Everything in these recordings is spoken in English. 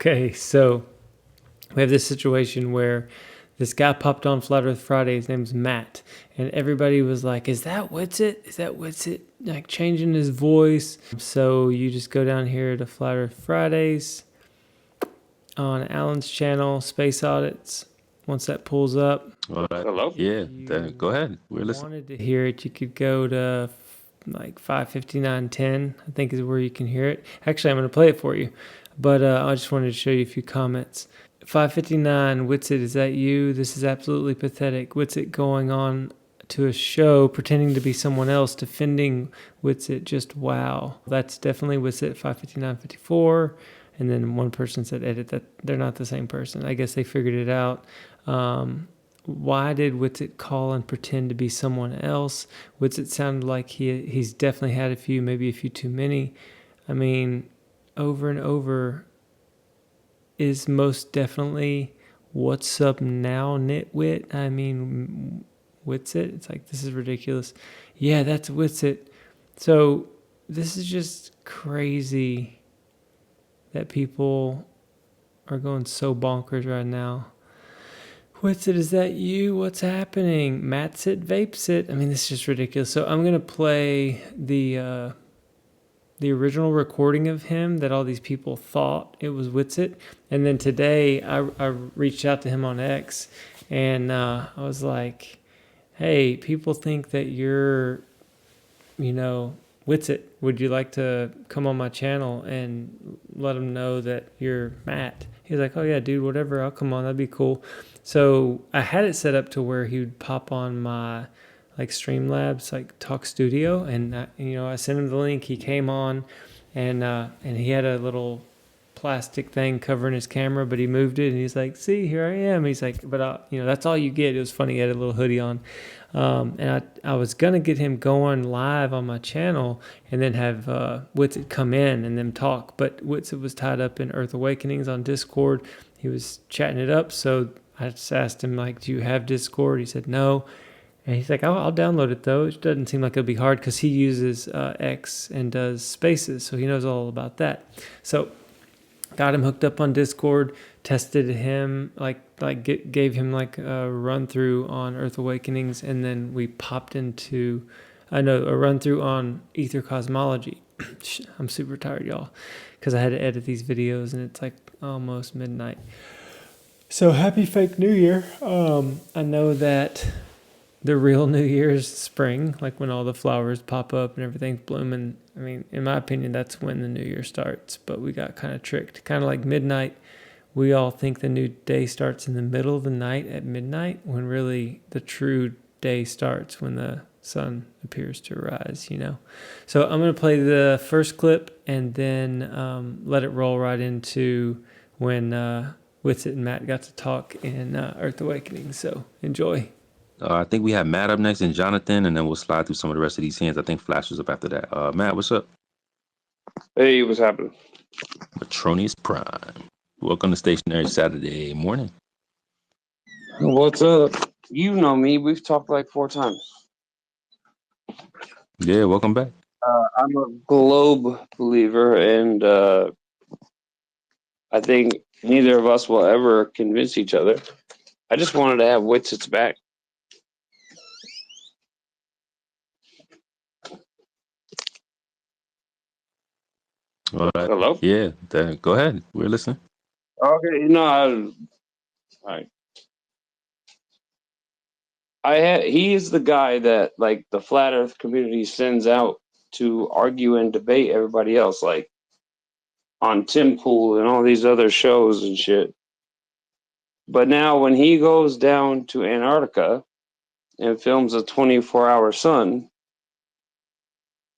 Okay, so we have this situation where this guy popped on Flat Earth Friday. His name's Matt. And everybody was like, is that Witsit? Is that Witsit? Like changing his voice. So you just go down here to Flat Earth Fridays on Alan's channel, Space Audits. Once that pulls up. All right. Hello? Yeah, go ahead. We're listening. Wanted to hear it, you could go to like 5:59:10, I think is where you can hear it. Actually, I'm going to play it for you, but I just wanted to show you a few comments. 5:59, Witsit, is that you? This is absolutely pathetic. Witsit going on to a show pretending to be someone else, defending Witsit. Just wow. That's definitely Witsit. 5:59:54. And then one person said, edit that they're not the same person. I guess they figured it out. Why did Witsit call and pretend to be someone else? Witsit sounded like he's definitely had a few, maybe a few too many. I mean, over and over is most definitely what's up now, nitwit. I mean, Witsit. It's like, this is ridiculous. Yeah, that's Witsit. So this is just crazy that people are going so bonkers right now. What's it? Is that you? What's happening? Mattsit, Vapesit. I mean, this is just ridiculous. So I'm gonna play the original recording of him that all these people thought it was Witsit, and then today I reached out to him on X, and I was like, "Hey, people think that you're, Witsit. Would you like to come on my channel and let them know that you're Matt?" He's like, "Oh yeah, dude, whatever. I'll come on. That'd be cool." So I had it set up to where he would pop on my like Streamlabs, like Talk Studio, and I sent him the link. He came on, and he had a little plastic thing covering his camera, but he moved it, and he's like, "See, here I am." He's like, "But that's all you get." It was funny. He had a little hoodie on, and I was gonna get him going live on my channel, and then have Witsit come in and then talk. But Witsit was tied up in Earth Awakenings on Discord. He was chatting it up, so I just asked him, like, "Do you have Discord?" He said no. And he's like, I'll download it, though. It doesn't seem like it'll be hard because he uses X and does Spaces, so he knows all about that. So got him hooked up on Discord, tested him, gave him like a run through on Earth Awakenings, and then we popped into a run through on Ether Cosmology. I'm super tired, y'all, because I had to edit these videos, and it's like almost midnight. So happy fake New Year. I know that the real New Year is spring, like when all the flowers pop up and everything's blooming. I mean, in my opinion, that's when the New Year starts, but we got kind of tricked. Kind of like midnight. We all think the new day starts in the middle of the night at midnight, when really the true day starts when the sun appears to rise, So I'm going to play the first clip and then let it roll right into when Witsit and Matt got to talk in Earth Awakening. So enjoy. I think we have Matt up next and Jonathan, and then we'll slide through some of the rest of these hands. I think Flash was up after that. Matt, what's up? Hey, what's happening? Matronius Prime. Welcome to Stationary Saturday morning. What's up? You know me. We've talked like 4 times. Yeah, welcome back. I'm a globe believer, and I think neither of us will ever convince each other. I just wanted to have Witsits back. All right. Hello? Yeah, go ahead. We're listening. Okay, no, all right. He is the guy that, like, the flat Earth community sends out to argue and debate everybody else, like on Tim Pool and all these other shows and shit. But now when he goes down to Antarctica and films a 24-hour sun,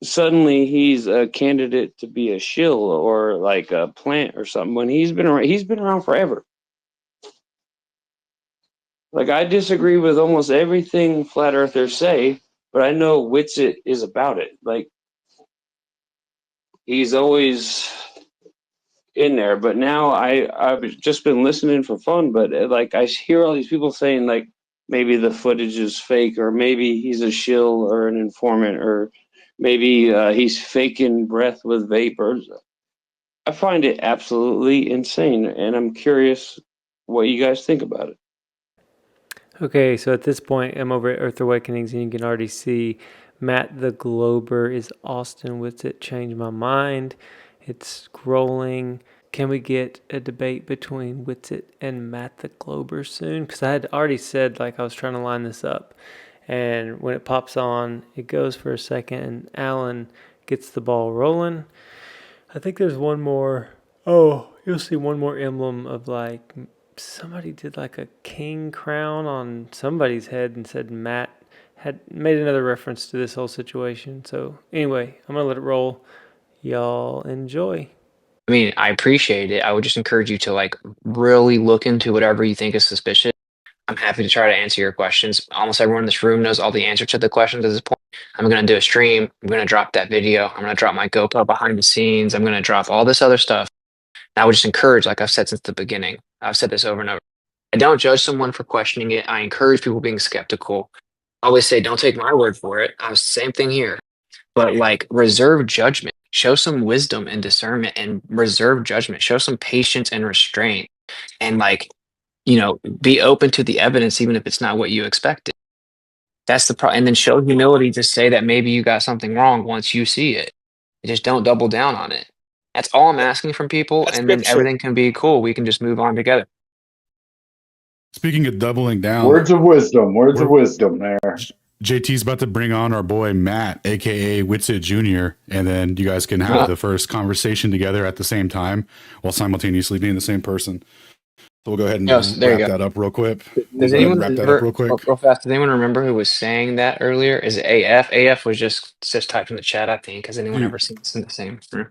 suddenly he's a candidate to be a shill or like a plant or something, when he's been around forever. Like, I disagree with almost everything flat earthers say, but I know Witsit is about it. Like, he's always in there. But now I've just been listening for fun, but like, I hear all these people saying, like, maybe the footage is fake, or maybe he's a shill or an informant, or maybe he's faking breath with vapors. I find it absolutely insane, and I'm curious what you guys think about it. Okay, so at this point, I'm over at Earth Awakenings, and you can already see Matt the Glober is Austin with it. Change my mind. It's scrolling. Can we get a debate between Witsit and Matt the Glober soon? Because I had already said, like, I was trying to line this up. And when it pops on, it goes for a second, and Alan gets the ball rolling. I think there's one more. Oh, you'll see one more emblem of like somebody did like a king crown on somebody's head and said Matt had made another reference to this whole situation. So anyway, I'm gonna let it roll. Y'all enjoy. I mean, I appreciate it. I would just encourage you to like really look into whatever you think is suspicious. I'm happy to try to answer your questions. Almost everyone in this room knows all the answers to the questions at this point. I'm going to do a stream. I'm going to drop that video. I'm going to drop my GoPro behind the scenes. I'm going to drop all this other stuff. And I would just encourage, like I've said since the beginning, I've said this over and over. I don't judge someone for questioning it. I encourage people being skeptical. I always say, don't take my word for it. I was same thing here. But like reserve judgment, show some wisdom and discernment and reserve judgment, show some patience and restraint. And like, be open to the evidence, even if it's not what you expected. That's the problem. And then show humility to say that maybe you got something wrong once you see it. Just don't double down on it. That's all I'm asking from people. That's And then scripture. everything can be cool. We can just move on together. Speaking of doubling down, Words of wisdom. Words of wisdom there. JT's about to bring on our boy Matt, aka Witsit Jr., and then you guys can have the first conversation together at the same time while simultaneously being the same person. So we'll go ahead and Yes, there you wrap go. that up real quick. Does We'll go ahead anyone and wrap that remember, up real quick. real fast, does anyone remember who was saying that earlier? Is it AF? AF was just typed in the chat, I think. Has anyone ever seen this in the same room?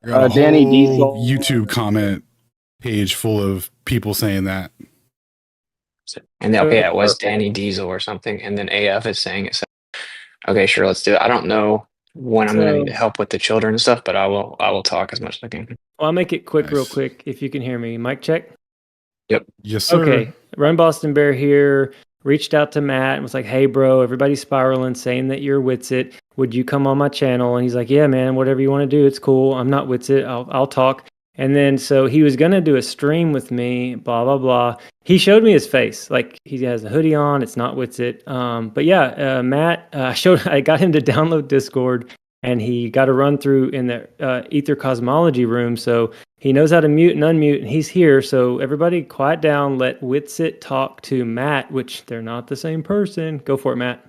I got a Danny whole Diesel. YouTube comment page full of people saying that. And then, okay, it was Danny Diesel or something, and then AF is saying it. So, okay, sure, let's do it. I don't know when I'm going to need help with the children and stuff, but I will talk as much as I can. Well, I'll make it quick, real Nice. quick, if you can hear me. Mic check. Yep. Yes, sir. Okay, Run Boston Bear here. Reached out to Matt and was like, "Hey, bro, everybody's spiraling, saying that you're Witsit. Would you come on my channel?" And he's like, "Yeah, man, whatever you want to do, it's cool. I'm not Witsit. I'll talk." And then so he was gonna do a stream with me. Blah blah blah. He showed me his face, like he has a hoodie on. It's not Witsit. But yeah, Matt, I got him to download Discord, and he got a run through in the Ether Cosmology room. So he knows how to mute and unmute, and he's here. So everybody quiet down. Let Witsit talk to Matt, which they're not the same person. Go for it, Matt.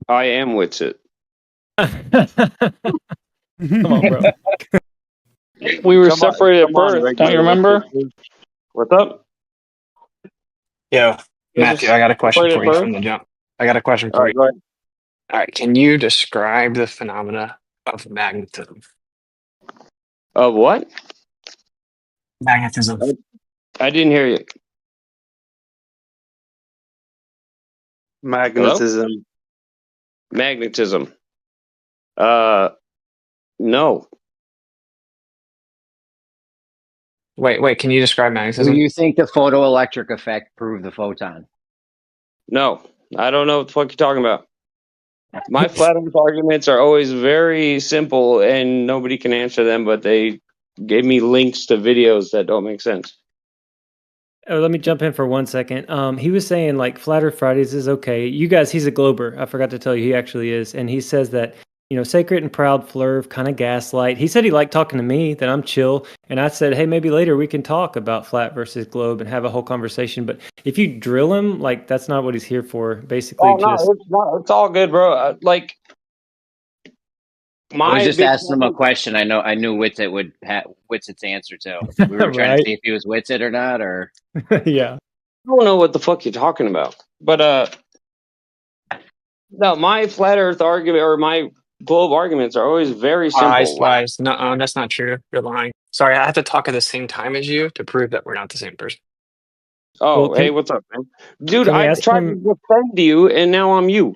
I am Witsit. Come on, bro. We were Come on, separated at come on, birth. regular Don't you remember? Witsit. What's up? Yo, Matthew, I got a question Separated for you at from birth? the jump. I got a question All for right, you. go ahead. All right, can you describe the phenomena of magnetism? What? Magnetism. I didn't hear you. Magnetism. Magnetism. No. Wait, can you describe Do magnetism? you think the photoelectric effect proved the photon? No. I don't know what the fuck you're talking about. My flat earth arguments are always very simple and nobody can answer them, but they gave me links to videos that don't make sense. Oh, let me jump in for 1 second. He was saying like Flat Earth Fridays is okay. You guys, he's a Glober. I forgot to tell you, he actually is. And he says that, Sacred and Proud Flurv kind of gaslight. He said he liked talking to me, that I'm chill. And I said, hey, maybe later we can talk about flat versus globe and have a whole conversation. But if you drill him, like that's not what he's here for. Basically, Oh, no, it's all good, bro. I was just asking him a question. I knew Witsit would have Witsit's answer to. We were trying to see if he was Witsit or not, or yeah. I don't know what the fuck you're talking about. But no, my flat earth argument or my globe arguments are always very simple. Lies. No, that's not true. You're lying. Sorry, I have to talk at the same time as you to prove that we're not the same person. Oh, Well, hey, what's up, man? Dude, can we I ask tried to him- defend you, and now I'm you.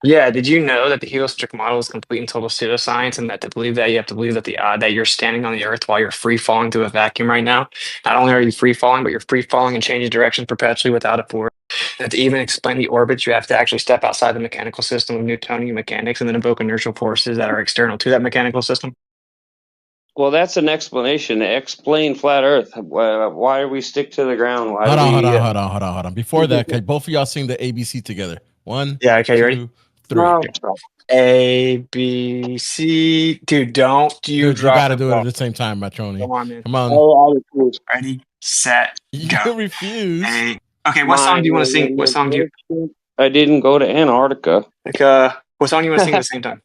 Yeah, did you know that the heliocentric model is complete and total pseudoscience, and that to believe that you have to believe that that you're standing on the Earth while you're free falling through a vacuum right now? Not only are you free falling, but you're free falling and changing direction perpetually without a force. And to even explain the orbits, you have to actually step outside the mechanical system of Newtonian mechanics and then invoke inertial forces that are external to that mechanical system. Well, that's an explanation. Explain flat Earth. Why do we stick to the ground? Why Hold do on, we? hold on. Before that, can both of y'all sing the ABC together? One, Yeah. Okay. You ready? 2, 3. No, stop. A B C. Dude, don't you Dude, you drop got to the do it at ball. the same time, Matroni. Come on, man. Come on. Oh, I refuse. Ready, set, You go. refuse. A. Okay. What song do you want to sing? What song do you I didn't go to Antarctica. like? What song do you want to sing at the same time?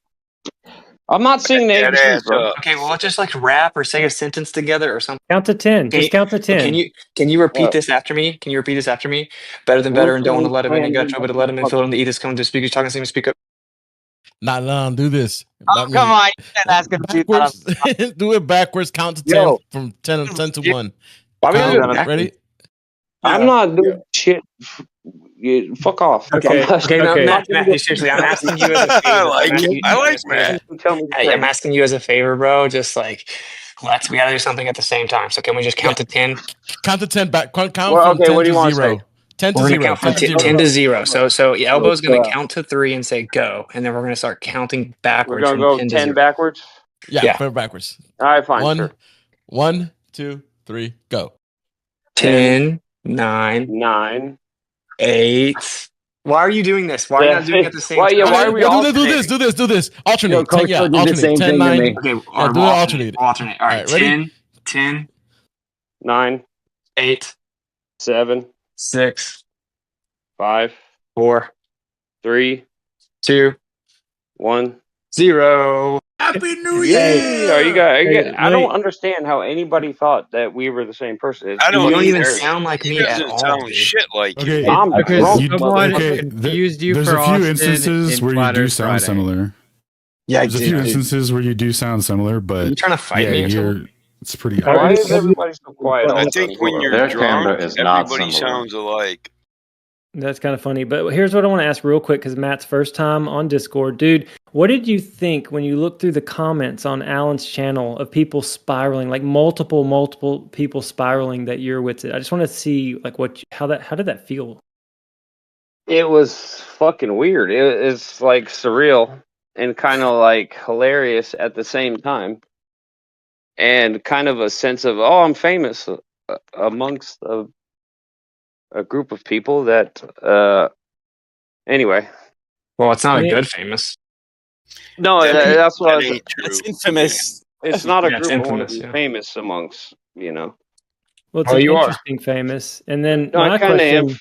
I'm not singing the That ABCs, ass bro. up. Okay. Well, let's just like rap or say a sentence together or something. Count to 10. Can Just count to you, 10. can you repeat What? this after me? Can you repeat this after me? Better than better, and don't want to let him in. And got trouble to let him in. Fill in the eaters come to speakers talking. See me speak up. No, do this. Oh, come on. You can't ask him to do that. Backwards. Do it backwards. Count to 10 Yo. from 10 to 1. Why we gonna do Count. it backwards? Ready? I'm not doing shit. Fuck off. Okay. Okay, no, Okay. Matt, seriously, I'm asking you as a favor. Tell me. Hey, I'm asking you as a favor, bro. Just like, we gotta do something at the same time. So can we just count to 10? Count to 10 back. Count Well, from okay, 10 what do to you want to 0. say? 10 to We're 0. gonna count from 10 to 10 0. to 0. So Elbo's gonna count to 3 and say go, and then we're gonna start counting We're backwards gonna from go 10 to 10 0. backwards. Yeah, put it backwards. All right, fine, sure. 1, 2, 3, go. 10, 9, 9. 8. Why are you doing this? Why are you not doing it at the same Why? Yeah, time? why are we do alternating? this. Alternate. Yo, Coach 10, yeah, did the alternate. same 10, thing to 9. me. Okay, Yeah, all do it alternate. alternate. All right, ready? 10, 9, 8, 7, 6, 5, 4, 3, 2, 1. 0. Happy New Yay! Are you guys? Hey, I don't wait. understand how anybody thought that we were the same person. It's I don't You don't even either. sound like He me at doesn't all, sound dude. shit like you. Okay, I'm Because drunk, someone motherfucker. confused you there's for a few Austin instances in where you Flat do Earth sound Friday. similar. Yeah, There's a few dude. instances where you do sound similar, Are but you trying to fight yeah, me or something? it's pretty Why obvious. is everybody so quiet? All I of a think sudden? when you're Their drunk, camera is not everybody similar. sounds alike. That's kind of funny. But here's what I want to ask real quick because Matt's first time on Discord. Dude, what did you think when you looked through the comments on Alan's channel of people spiraling, like multiple people spiraling that you're with it? I just want to see like how did that feel? It was fucking weird. It's like surreal and kind of like hilarious at the same time, and kind of a sense of I'm famous amongst a group of people that. Anyway, Well, it's not I a mean, good famous. no, That that's what I was. ain't true. That's infamous. It's not a Yeah, it's group I want infamous, to be yeah. famous amongst. well, it's Well, an you are. interesting famous. And then No, my I kind of am. question.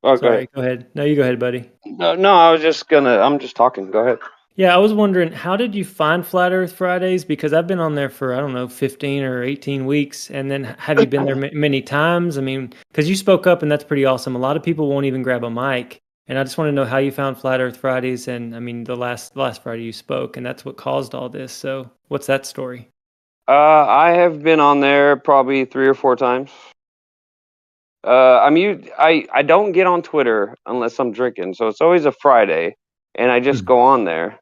Oh, Sorry, go ahead. No, you go ahead, buddy. No, I was just gonna. I'm just talking. Go ahead. Yeah, I was wondering, how did you find Flat Earth Fridays? Because I've been on there for, I don't know, 15 or 18 weeks. And then have you been there many times? I mean, because you spoke up and that's pretty awesome. A lot of people won't even grab a mic. And I just want to know how you found Flat Earth Fridays. And I mean, the last Friday you spoke, and that's what caused all this. So what's that story? I have been on there probably 3 or 4 times. I don't get on Twitter unless I'm drinking, so it's always a Friday, and I just go on there.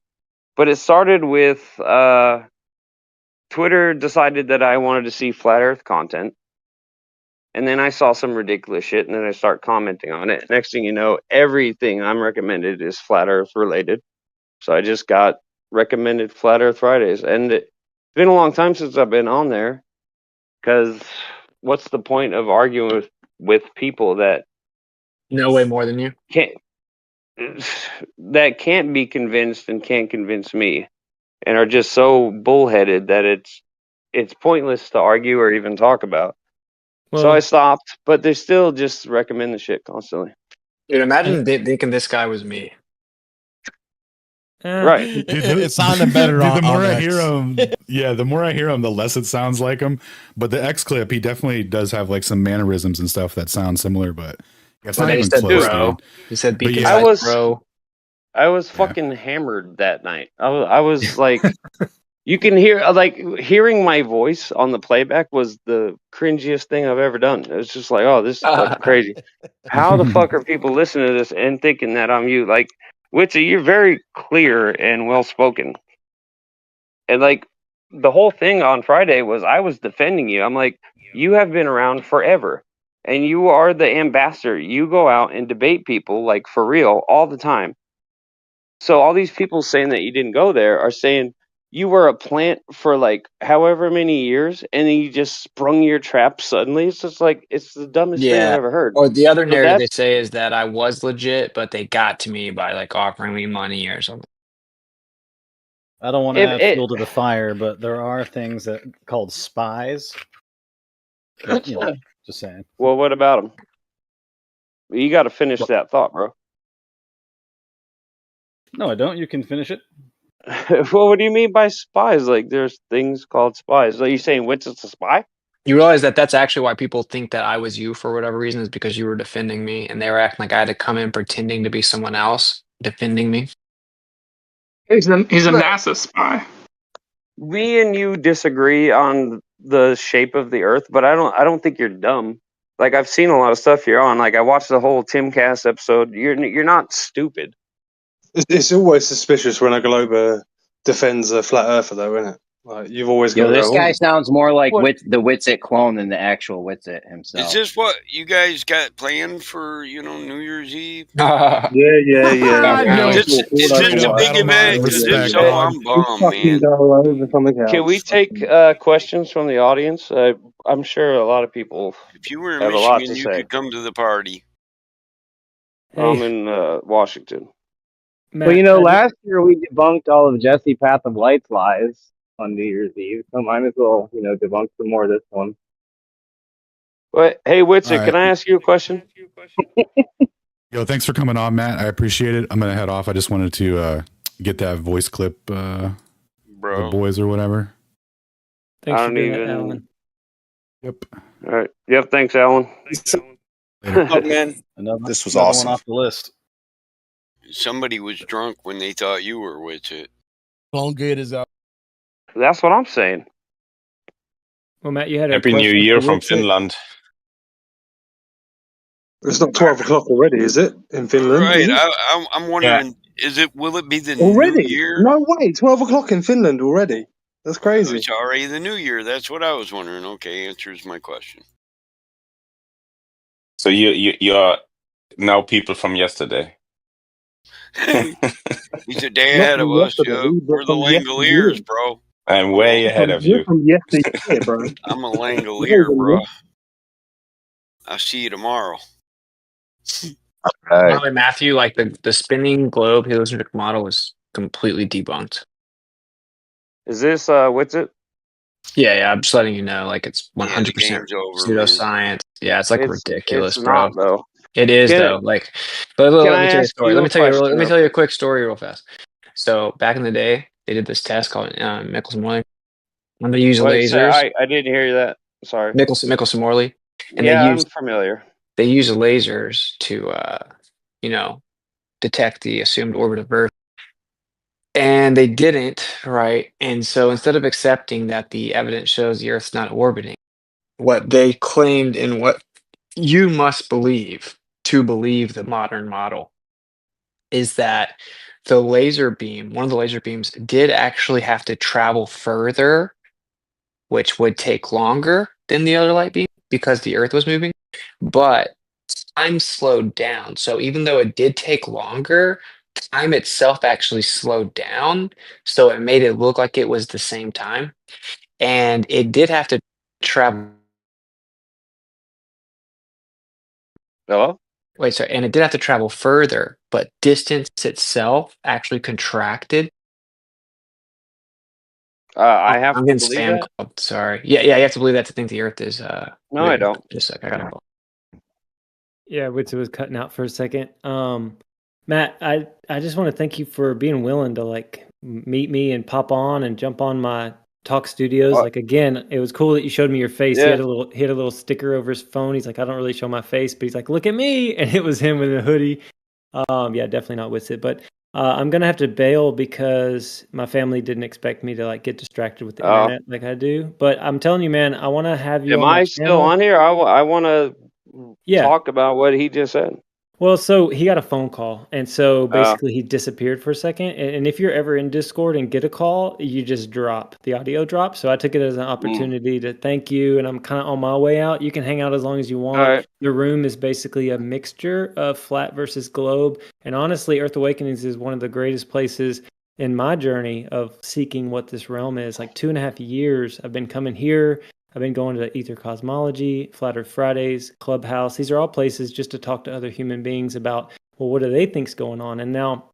But it started with Twitter decided that I wanted to see flat Earth content, and then I saw some ridiculous shit, and then I start commenting on it. Next thing you know, everything I'm recommended is flat Earth related. So I just got recommended Flat Earth Fridays, and it's been a long time since I've been on there. Because what's the point of arguing with people that No way more than you. can't be convinced and can't convince me, and are just so bullheaded that it's pointless to argue or even talk about. Well, So I stopped, but they still just recommend the shit constantly. Dude, imagine thinking this guy was me. Right. It sounded better the more on I X. hear him, the more I hear him, the less it sounds like him. But the X clip, he definitely does have like some mannerisms and stuff that sound similar, but it's Well, not then he even said close, bro. dude. He said be But yeah. concise, bro. I was fucking hammered that night. I was like, you can hear, like, hearing my voice on the playback was the cringiest thing I've ever done. It was just like, oh, this is fucking crazy. How the fuck are people listening to this and thinking that I'm you? Like, Witchy, you're very clear and well spoken. And like, the whole thing on Friday was I was defending you. I'm like, you have been around forever. And you are the ambassador. You go out and debate people, like, for real, all the time. So all these people saying that you didn't go there are saying you were a plant for like however many years, and then you just sprung your trap suddenly. It's just like it's the dumbest thing I've Yeah. ever heard. Or the other So narrative they that's say is that I was legit, but they got to me by like offering me money or something. I don't want to if add it. fuel to the fire, but there are things that called spies. That, just saying. Well, what about them? You got to finish that thought, bro. No, I don't. You can finish it. Well, what do you mean by spies? Like, there's things called spies. Are you saying Winston's a spy? You realize that that's actually why people think that I was you for whatever reason is because you were defending me and they were acting like I had to come in pretending to be someone else defending me. He's a But- NASA spy. Me and you disagree on the shape of the Earth, but I don't think you're dumb. Like, I've seen a lot of stuff you're on. Like, I watched the whole Timcast episode. You're not stupid. It's always suspicious when a Glober defends a flat earther, though, isn't it? Like, you've always got Yo, to this go, guy "Oh, sounds more like What? the Witsit clone than the actual Witsit himself. Is this what you guys got planned for, New Year's Eve? yeah. Yo, Is this a big event? Because if so, I'm bummed, man. Can we take questions from the audience? I'm sure a lot of people If you were in have a lot Michigan, to you say. could come to the party. I'm in Washington. Matt, Well, last year we debunked all of Jesse Path of Light's lies on New Year's Eve, so might as well, debunk some more this one. But hey, Witsit, All right. can I ask you a question? Yo, thanks for coming on, Matt. I appreciate it. I'm gonna head off. I just wanted to get that voice clip, the boys or whatever. Thanks I for don't doing even. that, Alan. Yep. All right. Yep. Thanks, Alan. Oh, man, this was awesome. One off the list. Somebody was drunk when they thought you were with it. Phone gate is out. That's what I'm saying. Well, Matt, you had a Happy New question Year for from Witsit? Finland. It's not 12 o'clock already, is it? In Finland? Right. Is it? I'm wondering, will it be the Already? New Year? No way. 12 o'clock in Finland already. That's Oh, crazy. it's already the New Year. That's what I was wondering. Okay, answers my question. So you are now people from yesterday. He's a day Not ahead of from us, yesterday, Joe. but We're the from Langoliers, yesterday. bro. I'm way ahead of You're you. from yesterday, bro. I'm a Not Langolier, even bro. I'll see you tomorrow. By the way, Matthew, like the spinning globe heliocentric model is completely debunked. Is this Witsit? Yeah, I'm just letting you know, like it's Yeah, the 100% game's over, man. pseudoscience. Yeah, it's like ridiculous, It's bro. not though. It is Can- though. Like, but Can let I me tell you a ask story. you Let a me tell you. Let question, me real tell you a quick story real fast. So back in the day, they did this test called Michelson-Morley, and they use Wait, lasers. sorry, I didn't hear that. Sorry. Michelson-Morley, and Yeah, I'm familiar. they use lasers to detect the assumed orbit of Earth. And they didn't, right? And so instead of accepting that the evidence shows the Earth's not orbiting, what they claimed and what you must believe to believe the modern model is that the laser beam, one of the laser beams, did actually have to travel further, which would take longer than the other light beam because the Earth was moving, but time slowed down. So even though it did take longer, time itself actually slowed down. So it made it look like it was the same time. And it did have to travel. Hello? Wait, sorry. And it did have to travel further, but distance itself actually contracted. I have I'm to getting believe spam that. called. Sorry. Yeah, you have to believe that to think the Earth is. No, I don't. Just a sec. I got it. Yeah, Witsit was cutting out for a second. Matt, I just want to thank you for being willing to like meet me and pop on and jump on my Talk Studios. Like again, it was cool that you showed me your face. Yeah. He had a little sticker over his phone. He's like, I don't really show my face, but he's like, look at me, and it was him with a hoodie. Yeah, definitely not Witsit, but I'm gonna have to bail because my family didn't expect me to like get distracted with the internet like I do. But I'm telling you, man, I want to have you. Am on my I still channel. on here? I want to Yeah. talk about what he just said. Well, so he got a phone call, and so basically he disappeared for a second. And if you're ever in Discord and get a call, you just drop the audio drop. So I took it as an opportunity to thank you, and I'm kind of on my way out. You can hang out as long as you want. right. The room is basically a mixture of flat versus globe, and honestly, Earth Awakenings is one of the greatest places in my journey of seeking what this realm is. Like 2.5 years, I've been coming here. I've been going to Ether Cosmology, Flat Earth Fridays, Clubhouse. These are all places just to talk to other human beings about, well, what do they think's going on? And now,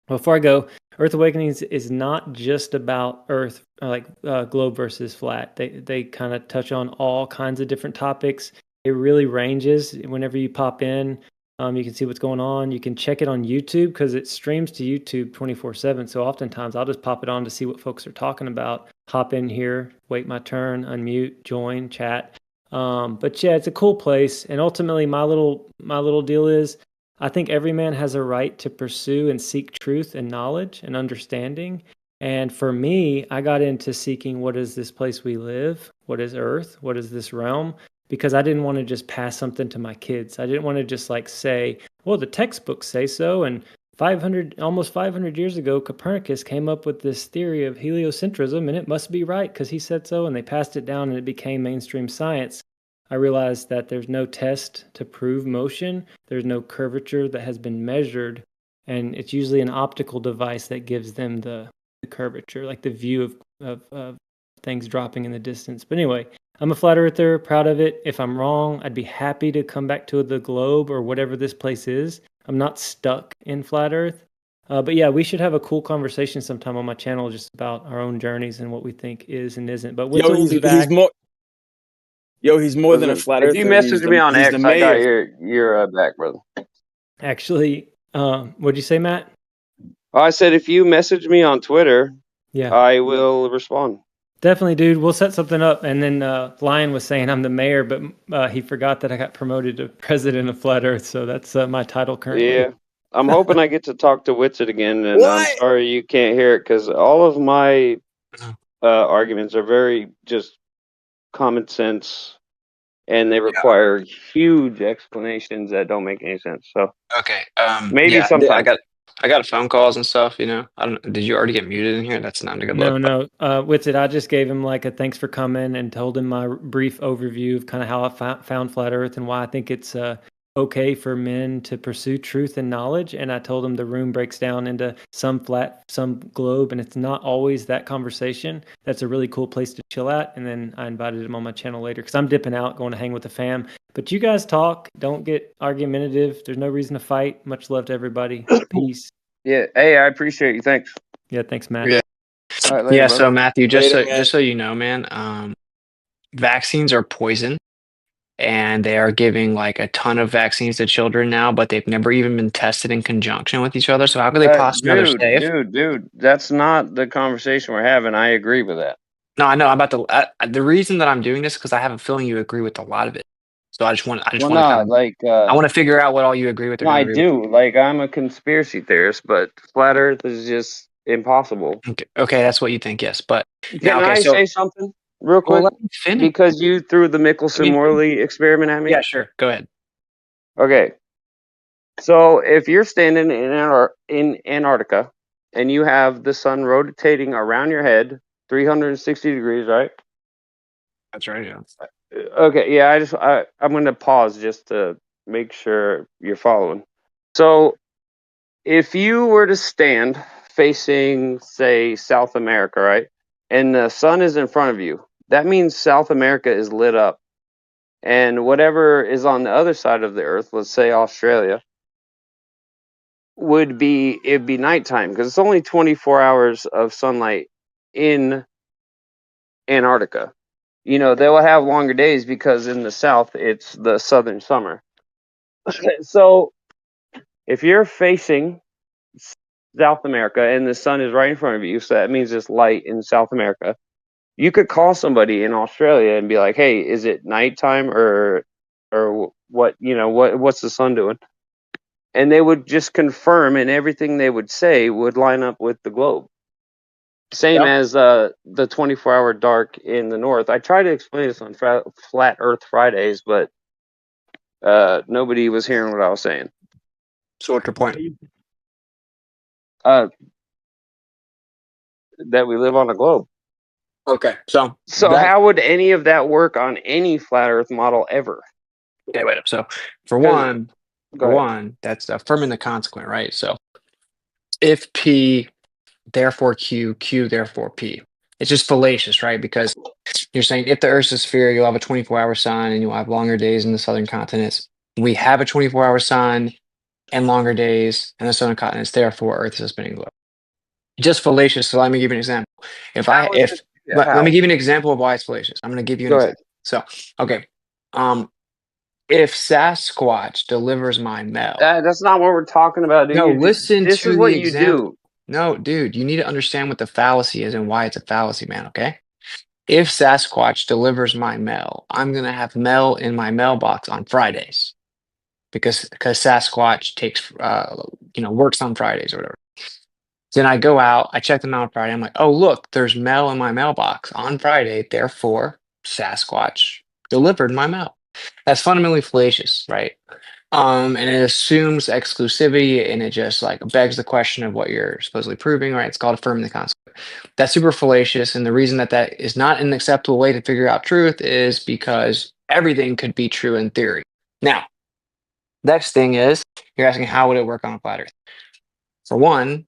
before I go, Earth Awakenings is not just about Earth, globe versus flat. They kind of touch on all kinds of different topics. It really ranges. Whenever you pop in, you can see what's going on. You can check it on YouTube because it streams to YouTube 24/7. So oftentimes I'll just pop it on to see what folks are talking about. Hop in here, wait my turn, unmute, join, chat. But yeah, it's a cool place. And ultimately, my little deal is, I think every man has a right to pursue and seek truth and knowledge and understanding. And for me, I got into seeking, what is this place we live? What is Earth? What is this realm? Because I didn't want to just pass something to my kids. I didn't want to just like say, well, the textbooks say so. And almost 500 years ago, Copernicus came up with this theory of heliocentrism, and it must be right because he said so. And they passed it down and it became mainstream science. I realized that there's no test to prove motion. There's no curvature that has been measured. And it's usually an optical device that gives them the curvature, like the view of things dropping in the distance. But anyway, I'm a flat earther, proud of it. If I'm wrong, I'd be happy to come back to the globe or whatever this place is. I'm not stuck in flat earth. But yeah, we should have a cool conversation sometime on my channel just about our own journeys and what we think is and isn't. But Yo, will be back. he's more than a flat earther. If you message me on he's X, the I got mayor. your back, brother. Actually, what'd you say, Matt? I said if you message me on Twitter, Yeah, I will respond. definitely, dude. We'll set something up. And then Lion was saying I'm the mayor, but he forgot that I got promoted to president of Flat Earth. So that's my title currently. Yeah. I'm hoping I get to talk to Witsit again, and I'm sorry you can't hear it because all of my arguments are very just common sense, and they require huge explanations that don't make any sense. So Okay. maybe Yeah, sometime. I got phone calls and stuff, you know. I don't Did you already get muted in here? That's not a good look. No. Witsit, I just gave him like a thanks for coming and told him my brief overview of kind of how I found Flat Earth and why I think it's okay for men to pursue truth and knowledge. And I told him the room breaks down into some flat, some globe, and it's not always that conversation. That's a really cool place to chill at. And then I invited him on my channel later because I'm dipping out, going to hang with the fam. But you guys talk, don't get argumentative. There's no reason to fight. Much love to everybody. Peace. Yeah. Hey, I appreciate you. Thanks. Yeah, thanks, Matt. Yeah. All right, later, Yeah, brother. so Matthew, Later, man. just so you know, man, vaccines are poison, and they are giving like a ton of vaccines to children now, but they've never even been tested in conjunction with each other. So how could they possibly know they're safe? Dude, that's not the conversation we're having. I agree with that. No, I know. I'm about to. The reason that I'm doing this is because I have a feeling you agree with a lot of it. So I just want to Well, kind nah, of. like, I want to figure out what all you agree with or no, don't I agree with. do. Like, I'm a conspiracy theorist, but flat Earth is just impossible. Okay, that's what you think, yes. But Can now, okay, I so say something real well, quick? let me finish. Because you threw the Mickelson Morley experiment at me. Yeah, sure. Go ahead. Okay. So if you're standing in Antarctica and you have the sun rotating around your head 360 degrees, right? That's right. Yeah. Okay, yeah, I'm going to pause just to make sure you're following. So if you were to stand facing, say, South America, right, and the sun is in front of you, that means South America is lit up. And whatever is on the other side of the earth, let's say Australia, it'd be nighttime because it's only 24 hours of sunlight in Antarctica. You know, they will have longer days because in the south it's the southern summer. So if you're facing South America and the sun is right in front of you, so that means it's light in South America, you could call somebody in Australia and be like, "Hey, is it nighttime or what? You know, what's the sun doing?" And they would just confirm, and everything they would say would line up with the globe. Same as the 24-hour dark in the north. I tried to explain this on Flat Earth Fridays, but nobody was hearing what I was saying. So what's your point? That we live on a globe. Okay, so how would any of that work on any flat Earth model ever? Okay, wait up. So for one, that's affirming the consequent, right? So if P therefore Q, Q, therefore P. It's just fallacious, right? Because you're saying if the Earth's a sphere, you'll have a 24-hour sun and you'll have longer days in the southern continents. We have a 24-hour sun and longer days in the southern continents, therefore Earth is a spinning globe. Just fallacious. So let me give you an example. Let me give you an example of why it's fallacious. I'm going to give you an example. So, okay. If Sasquatch delivers my mail. That's not what we're talking about, dude. No, listen this to is the what example. you do. No, dude, you need to understand what the fallacy is and why it's a fallacy, man, okay? If Sasquatch delivers my mail, I'm going to have mail in my mailbox on Fridays because Sasquatch takes works on Fridays or whatever. Then I go out, I check the mail on Friday. I'm like, oh, look, there's mail in my mailbox on Friday. Therefore, Sasquatch delivered my mail. That's fundamentally fallacious, right? And it assumes exclusivity and it just like begs the question of what you're supposedly proving, right? It's called affirming the concept. That's super fallacious. And the reason that is not an acceptable way to figure out truth is because everything could be true in theory. Now, next thing is you're asking how would it work on a flat earth? For one,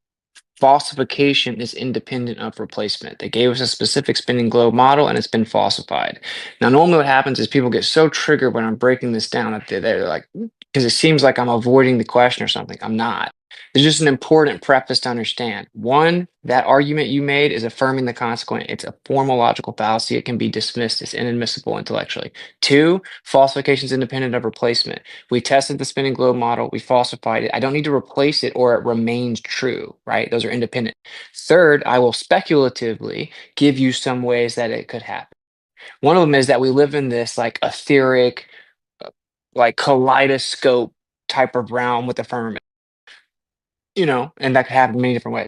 falsification is independent of replacement. They gave us a specific spinning globe model and it's been falsified. Now, normally what happens is people get so triggered when I'm breaking this down that they're like, because it seems like I'm avoiding the question or something. I'm not. There's just an important preface to understand. One, that argument you made is affirming the consequent. It's a formal logical fallacy. It can be dismissed. It's inadmissible intellectually. Two, falsification is independent of replacement. We tested the spinning globe model. We falsified it. I don't need to replace it or it remains true, right? Those are independent. Third, I will speculatively give you some ways that it could happen. One of them is that we live in this like etheric, like kaleidoscope type of realm with the firmament, and that could happen many different ways.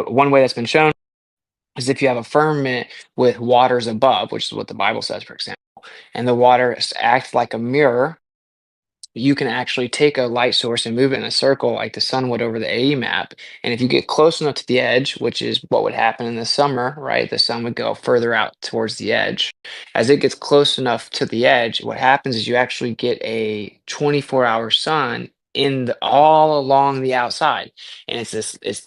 One way that's been shown is if you have a firmament with waters above, which is what the Bible says, for example, and the water acts like a mirror, you can actually take a light source and move it in a circle like the sun would over the AE map. And if you get close enough to the edge, which is what would happen in the summer, right? The sun would go further out towards the edge. As it gets close enough to the edge, what happens is you actually get a 24-hour sun all along the outside. And it's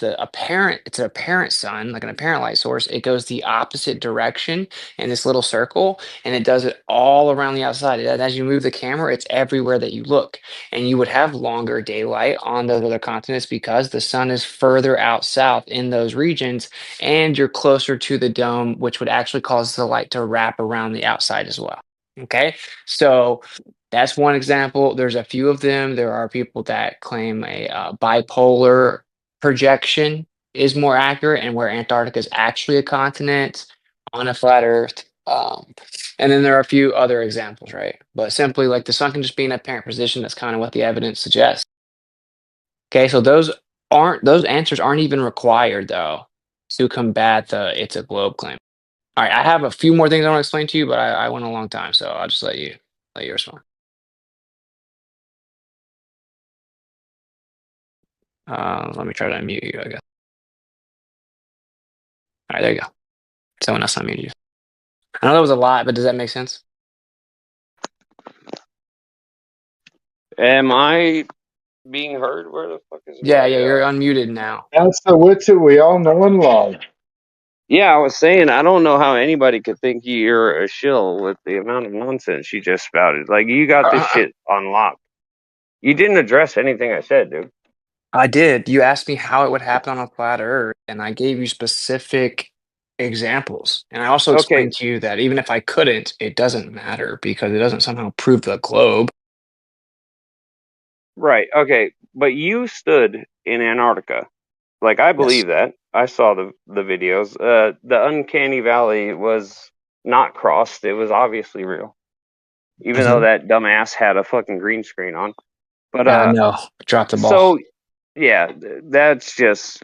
an apparent sun, like an apparent light source. It goes the opposite direction in this little circle, and it does it all around the outside. As you move the camera, it's everywhere that you look. And you would have longer daylight on those other continents because the sun is further out south in those regions, and you're closer to the dome, which would actually cause the light to wrap around the outside as well. Okay, so that's one example. There's a few of them. There are people that claim a bipolar projection is more accurate and where Antarctica is actually a continent on a flat Earth. And then there are a few other examples, right? But simply like the sun can just be in a apparent position. That's kind of what the evidence suggests. Okay, so those answers aren't even required though to combat the it's a globe claim. All right, I have a few more things I want to explain to you, but I went a long time, so I'll just let you respond. Let me try to unmute you, I guess. All right, there you go. Someone else unmuted you. I know that was a lot, but does that make sense? Am I being heard? Where the fuck is Yeah, you're unmuted now. That's the Witsit we all know and love. Yeah, I was saying, I don't know how anybody could think you're a shill with the amount of nonsense you just spouted. Like, you got this shit on lock. You didn't address anything I said, dude. I did. You asked me how it would happen on a flat Earth, and I gave you specific examples. And I also explained to you that even if I couldn't, it doesn't matter because it doesn't somehow prove the globe. Right, okay. But you stood in Antarctica. Like, I believe that. I saw the videos. The uncanny valley was not crossed. It was obviously real. Even though that dumbass had a fucking green screen on. But no, drop the ball. So, yeah, that's just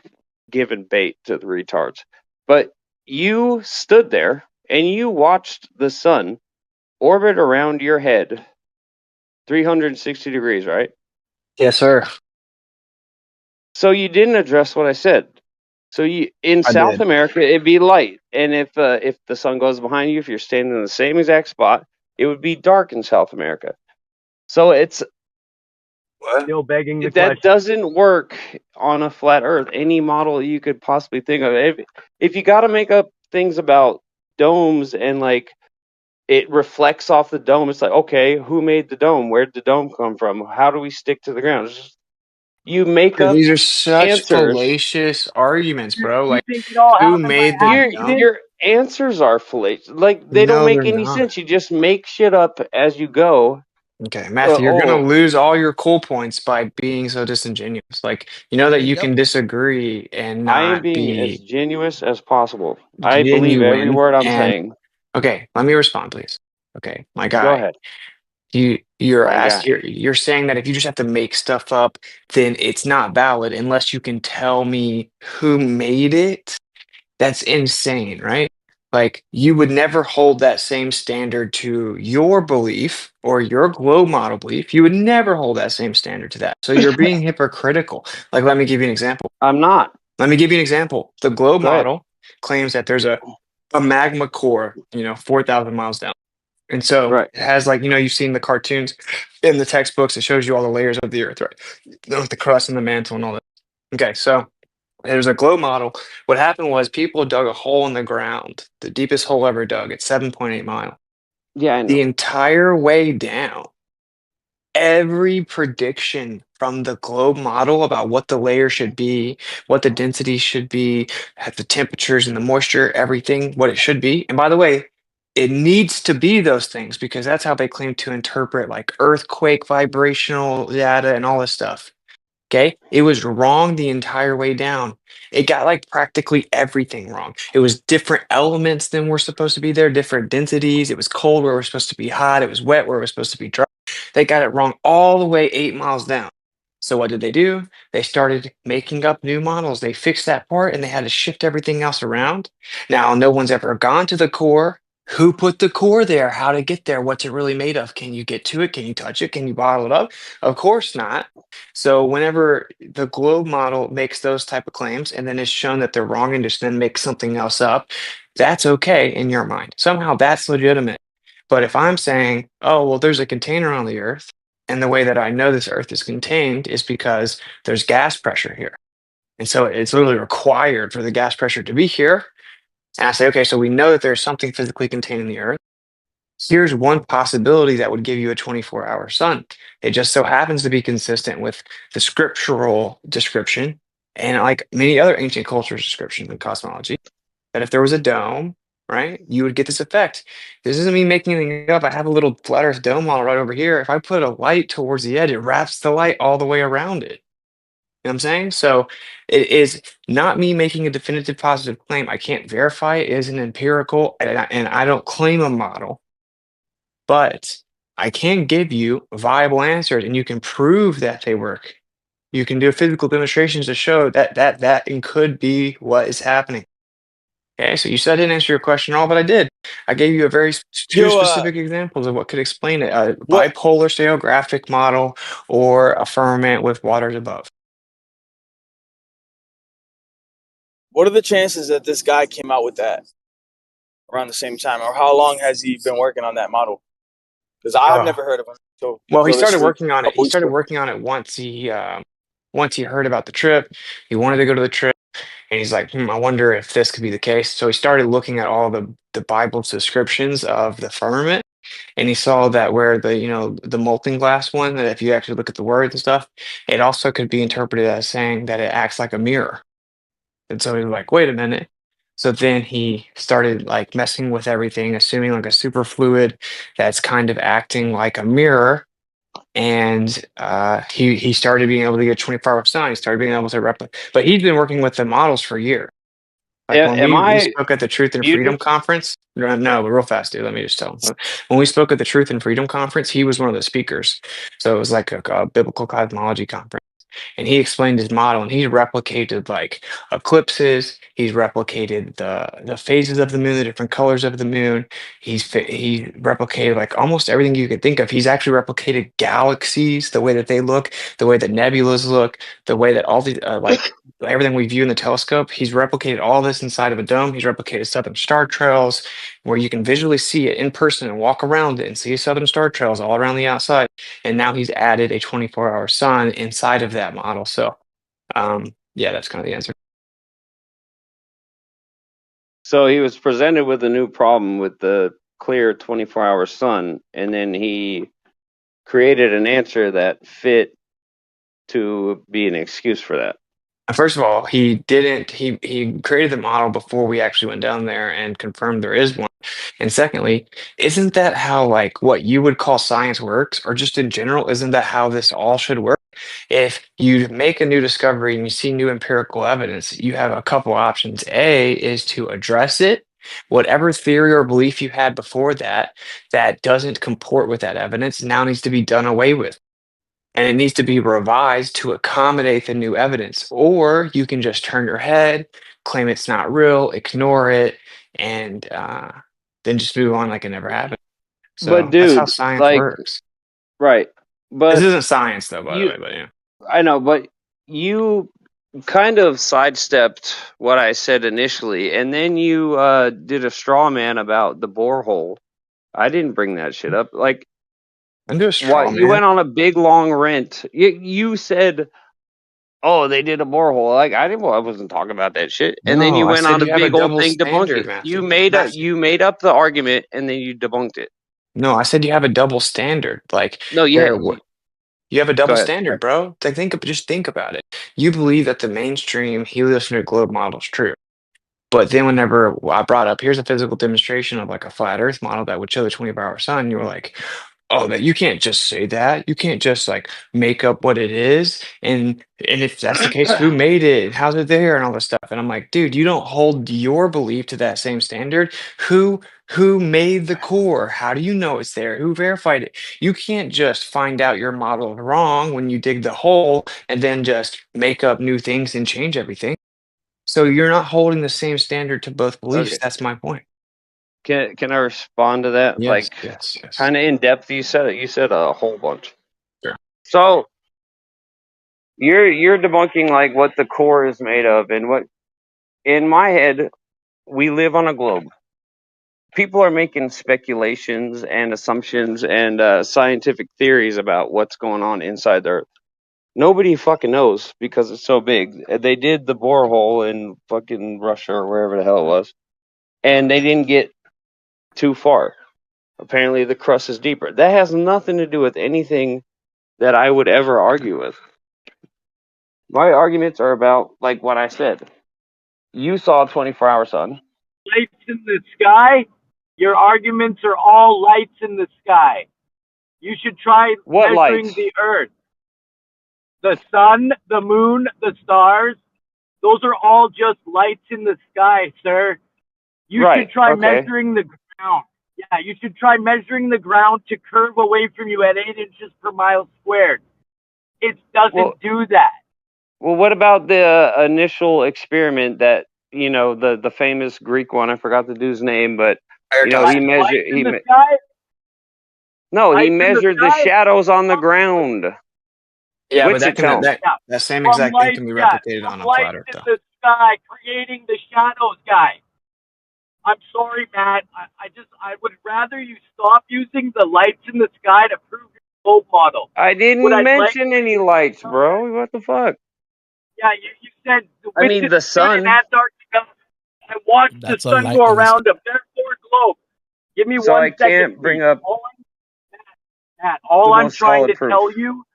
giving bait to the retards. But you stood there and you watched the sun orbit around your head 360 degrees, right? Yes, sir. So you didn't address what I said. So in South America, it'd be light, and if the sun goes behind you, if you're standing in the same exact spot, it would be dark in South America. So it's What? Still begging the That question. doesn't work on a flat Earth. Any model you could possibly think of. If you got to make up things about domes and like it reflects off the dome, it's like, okay, who made the dome? Where'd the dome come from? How do we stick to the ground? It's just, you make Because up these are such answers. fallacious arguments, bro. You Like, think it all who happened by made the accident? Your answers are fallacious. Like they don't No, make they're any not. sense. You just make shit up as you go. Okay, Matthew, you're gonna Oh, lose all your cool points by being so disingenuous. Like, you know that you Yep. can disagree and I am not being as be genuine as possible. I believe every genuine. word I'm And saying. okay, let me respond, please. Okay, my Go guy. ahead, You're my guy. you're saying that if you just have to make stuff up, then it's not valid unless you can tell me who made it. That's insane, right? Like you would never hold that same standard to your belief or your globe model belief. You would never hold that same standard to that. So you're being hypocritical. Like, let me give you an example. I'm not. Let me give you an example. The globe Go ahead. model claims that there's a magma core, 4,000 miles down. And so Right. it has like, you've seen the cartoons in the textbooks. It shows you all the layers of the earth, right? With the crust and the mantle and all that. Okay, so there's a glow model. What happened was people dug a hole in the ground, the deepest hole ever dug at 7.8 miles. Yeah, I The know. entire way down, every prediction from the globe model about what the layer should be, what the density should be, at the temperatures and the moisture, everything, what it should be. And by the way, it needs to be those things because that's how they claim to interpret like earthquake vibrational data and all this stuff. Okay. It was wrong the entire way down. It got like practically everything wrong. It was different elements than were supposed to be there, different densities. It was cold where it was supposed to be hot. It was wet where it was supposed to be dry. They got it wrong all the way 8 miles down. So what did they do? They started making up new models. They fixed that part and they had to shift everything else around. Now, no one's ever gone to the core. Who put the core there? How to get there? What's it really made of? Can you get to it? Can you touch it? Can you bottle it up? Of course not. So whenever the globe model makes those type of claims and then it's shown that they're wrong and just then make something else up, that's okay in your mind. Somehow that's legitimate. But if I'm saying, oh, well, there's a container on the earth, and the way that I know this earth is contained is because there's gas pressure here. And so it's literally required for the gas pressure to be here. And I say, okay, so we know that there's something physically contained in the earth. Here's one possibility that would give you a 24-hour sun. It just so happens to be consistent with the scriptural description and like many other ancient cultures' descriptions in cosmology, that if there was a dome, right, you would get this effect. This isn't me making anything up. I have a little flat Earth dome model right over here. If I put a light towards the edge, it wraps the light all the way around it. You know what I'm saying? So it is not me making a definitive positive claim. I can't verify it. It is an empirical, and I don't claim a model, but I can give you viable answers and you can prove that they work. You can do physical demonstrations to show that could be what is happening. Okay, so you said I didn't answer your question at all, but I did. I gave you a very two specific examples of what could explain it: a bipolar stereographic model or a firmament with waters above. What are the chances that this guy came out with that around the same time, or how long has he been working on that model? Because I've never heard of him. So Well, he this started was working on a it. He couple weeks started ago. working on it once he heard about the trip. He wanted to go to the trip. And he's like, I wonder if this could be the case. So he started looking at all the Bible's descriptions of the firmament, and he saw that where the molten glass one, that if you actually look at the words and stuff, it also could be interpreted as saying that it acts like a mirror. And so he was like, wait a minute. So then he started like messing with everything, assuming like a superfluid that's kind of acting like a mirror. And he started being able to get 24-hour sun. He started being able to replicate. But he's been working with the models for years. Like when Am we I spoke at the Truth and Freedom muted? Conference. No, but real fast, dude. Let me just tell him. When we spoke at the Truth and Freedom Conference, he was one of the speakers. So it was like a biblical cosmology conference. And he explained his model, and he's replicated like eclipses. He's replicated the phases of the moon, the different colors of the moon. He replicated like almost everything you could think of. He's actually replicated galaxies, the way that they look, the way that nebulas look, the way that all the like everything we view in the telescope. He's replicated all this inside of a dome. He's replicated southern star trails. where you can visually see it in person and walk around it and see southern star trails all around the outside. And now he's added a 24-hour sun inside of that model. So, yeah, that's kind of the answer. So he was presented with a new problem with the clear 24-hour sun, and then he created an answer that fit to be an excuse for that. First of all, he didn't. He created the model before we actually went down there and confirmed there is one. And secondly, isn't that how like what you would call science works, or just in general, isn't that how this all should work? If you make a new discovery and you see new empirical evidence, you have a couple options. A is to address it. Whatever theory or belief you had before that that doesn't comport with that evidence now needs to be done away with. And it needs to be revised to accommodate the new evidence. Or you can just turn your head, claim it's not real, ignore it, and then just move on like it never happened. So But that's how dude, science like, works. right. But This isn't science, though, by the you, way. But yeah, I know, but you kind of sidestepped what I said initially, and then you did a straw man about the borehole. I didn't bring that shit up. Like, I'm doing a straw what? You man. went on a big long rant. You said, "Oh, they did a borehole." Like, I didn't. Well, I wasn't talking about that shit. And then No, you I went said on a you have a big old double thing standard, debunking. Matthew. Matthew. You made up the argument, and then you debunked it. No, I said you have a double standard. Like No, there, you have a go double ahead. standard, bro. Like just think about it. You believe that the mainstream heliocentric globe model is true. But then whenever I brought up, here's a physical demonstration of like a flat Earth model that would show the 24-hour sun, you were like, oh, that you can't just say that. You can't just like make up what it is. And if that's the case, who made it? How's it there? And all this stuff. And I'm like, dude, you don't hold your belief to that same standard. Who made the core? How do you know it's there? Who verified it? You can't just find out your model is wrong when you dig the hole and then just make up new things and change everything. So you're not holding the same standard to both beliefs. Okay. That's my point. Can I respond to that? Yes, Like, yes, yes. kind of in depth. You said it. You said a whole bunch. Sure. So you're debunking like what the core is made of, and what in my head we live on a globe. People are making speculations and assumptions and scientific theories about what's going on inside the Earth. Nobody fucking knows because it's so big. They did the borehole in fucking Russia or wherever the hell it was, and they didn't get too far. Apparently, the crust is deeper. That has nothing to do with anything that I would ever argue with. My arguments are about, like what I said. You saw a 24-hour sun. Lights in the sky? Your arguments are all lights in the sky. You should try What measuring lights? the Earth. The sun, the moon, the stars, those are all just lights in the sky, sir. You Right, should try okay. measuring the ground. Yeah, you should try measuring the ground to curve away from you at 8 inches per mile squared. It doesn't do that. Well, what about the initial experiment that, the famous Greek one? I forgot the dude's name, but he measured. Lights in the sky? No, he Lights in the measured the sky? shadows on the ground. Yeah, but What's that it tell? that same From exact thing lights, can be replicated on from a lights flat Earth, in though. the sky, creating the shadows, guy. I'm sorry, Matt. I would rather you stop using the lights in the sky to prove your globe model. I didn't mention any lights, bro. What the fuck? Yeah, you said I mean, the sun. in Antarctica and watch That's the a sun light go in the around them. Therefore, globe. Give me So 1 I second, can't bring please. up All the I'm most trying solid to proof. tell you,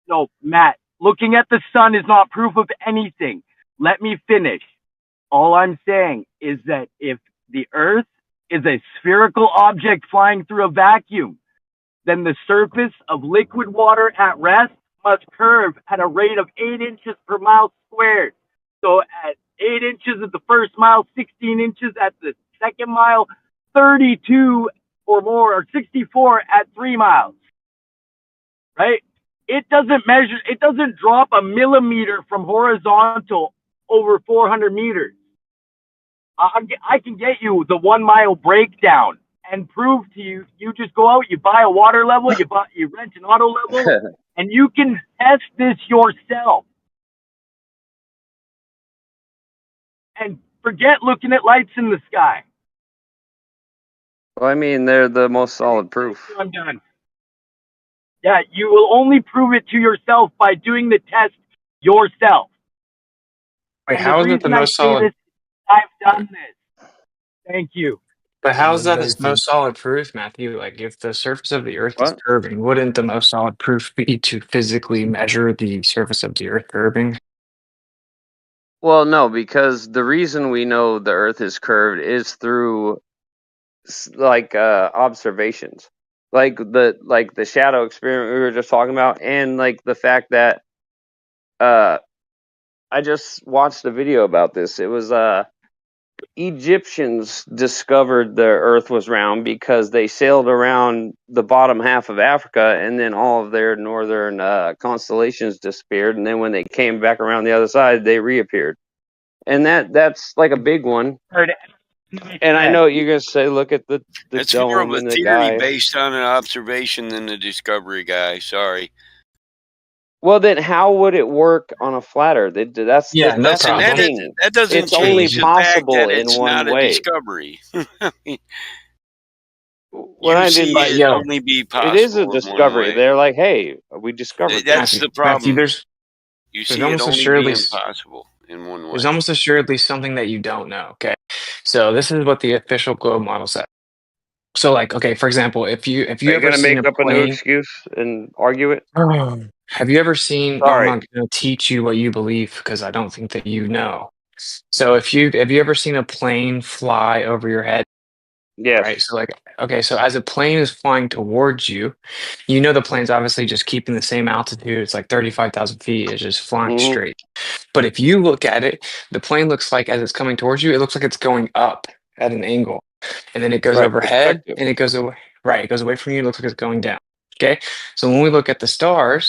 no, Matt, looking at the sun is not proof of anything. Let me finish. All I'm saying is that if the Earth is a spherical object flying through a vacuum, then the surface of liquid water at rest must curve at a rate of 8 inches per mile squared. So at 8 inches at the first mile, 16 inches at the second mile, 32 or more, or 64 at 3 miles. Right? It doesn't drop a millimeter from horizontal over 400 meters. I can get you the 1 mile breakdown and prove to you. You just go out, you buy a water level, you rent an auto level, and you can test this yourself. And forget looking at lights in the sky. Well, I mean, they're the most solid proof. I'm done. Yeah, you will only prove it to yourself by doing the test yourself. Wait, And how the is it the reason I most say solid? this, I've done this. Thank you. But how is that the Thank you. most solid proof, Matthew? Like, if the surface of the Earth is What? curving, wouldn't the most solid proof be to physically measure the surface of the Earth curving? Well, no, because the reason we know the Earth is curved is through like observations, like the shadow experiment we were just talking about, and like the fact that I just watched a video about this. It was Egyptians discovered the Earth was round because they sailed around the bottom half of Africa, and then all of their northern constellations disappeared. And then when they came back around the other side, they reappeared. And that's like a big one. And I know you're gonna say, look at the That's more of dome a and the theory guy. based on an observation than the discovery guy. Sorry. Well, then how would it work on a flat Earth? That's Yeah, no that's the problem. thing. That doesn't It's only change the fact possible that in it's one not a way. discovery. I mean, What you I see didn't. it only be It is a possible in one discovery. way. They're like, hey, we discovered That's this. the Matthew, problem. there's You see it almost only assuredly being possible in one way. there's almost assuredly something that you don't know. Okay, so this is what the official globe model says. So, like, okay, for example, if you Are you ever gonna seen make a up a new plane, excuse and argue it? have you ever seen? I'm Sorry. not going to teach you what you believe because I don't think that you know. So, if you have you ever seen a plane fly over your head? Yes. Right. So, like, okay, so as a plane is flying towards you, you know the plane's obviously just keeping the same altitude. It's like 35,000 feet. It's just flying Mm-hmm. straight. But if you look at it, the plane looks like as it's coming towards you, it looks like it's going up at an angle. And then it goes Right. overhead Perspective. and it goes away. Right. It goes away from you. It looks like it's going down. Okay. So when we look at the stars,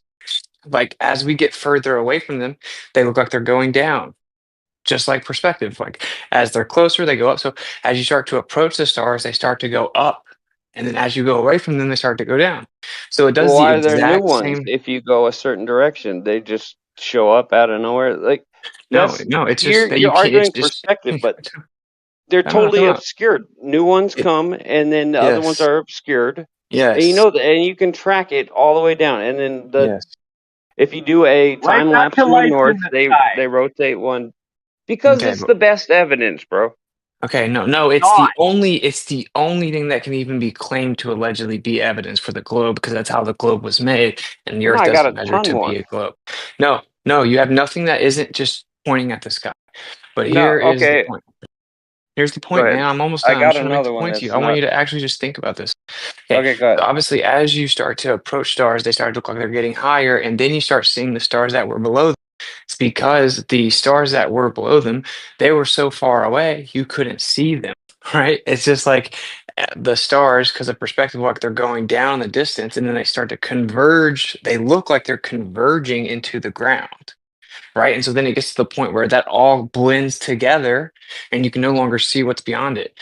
like as we get further away from them, they look like they're going down, just like perspective. Like as they're closer, they go up. So as you start to approach the stars, they start to go up. And then as you go away from them, they start to go down. So it does Well, the why are there new exact ones? same. If you go a certain direction, they just show up out of nowhere. Like No, that's no, it's just that you you're can't. It's arguing just. perspective, but they're Time out, totally time out. obscured. New ones It, come, and then the other ones yes, are obscured. And you yes, know that, and you can track it all the way down. And then yes. if you do a Right time back lapse to from the lights north, in the they sky. rotate one because Okay, it's the best evidence, bro. okay, no, Not. it's the only thing that can even be claimed to allegedly be evidence for the globe because that's how the globe was made, and the No, Earth I got doesn't a measure ton to more. be a globe. No, no, you have nothing that isn't just pointing at the sky. But No, here is the okay, point. Here's the go point, ahead. man. I'm almost I done. I'm got just gonna make the another one point to you. that's I want not. you to actually just think about this. Okay, Okay, go so ahead. obviously, as you start to approach stars, they start to look like they're getting higher, and then you start seeing the stars that were below them. It's because the stars that were below them, they were so far away, you couldn't see them, right? It's just like the stars, because of perspective, like they're going down in the distance, and then they start to converge. They look like they're converging into the ground, right? And so then it gets to the point where that all blends together, and you can no longer see what's beyond it,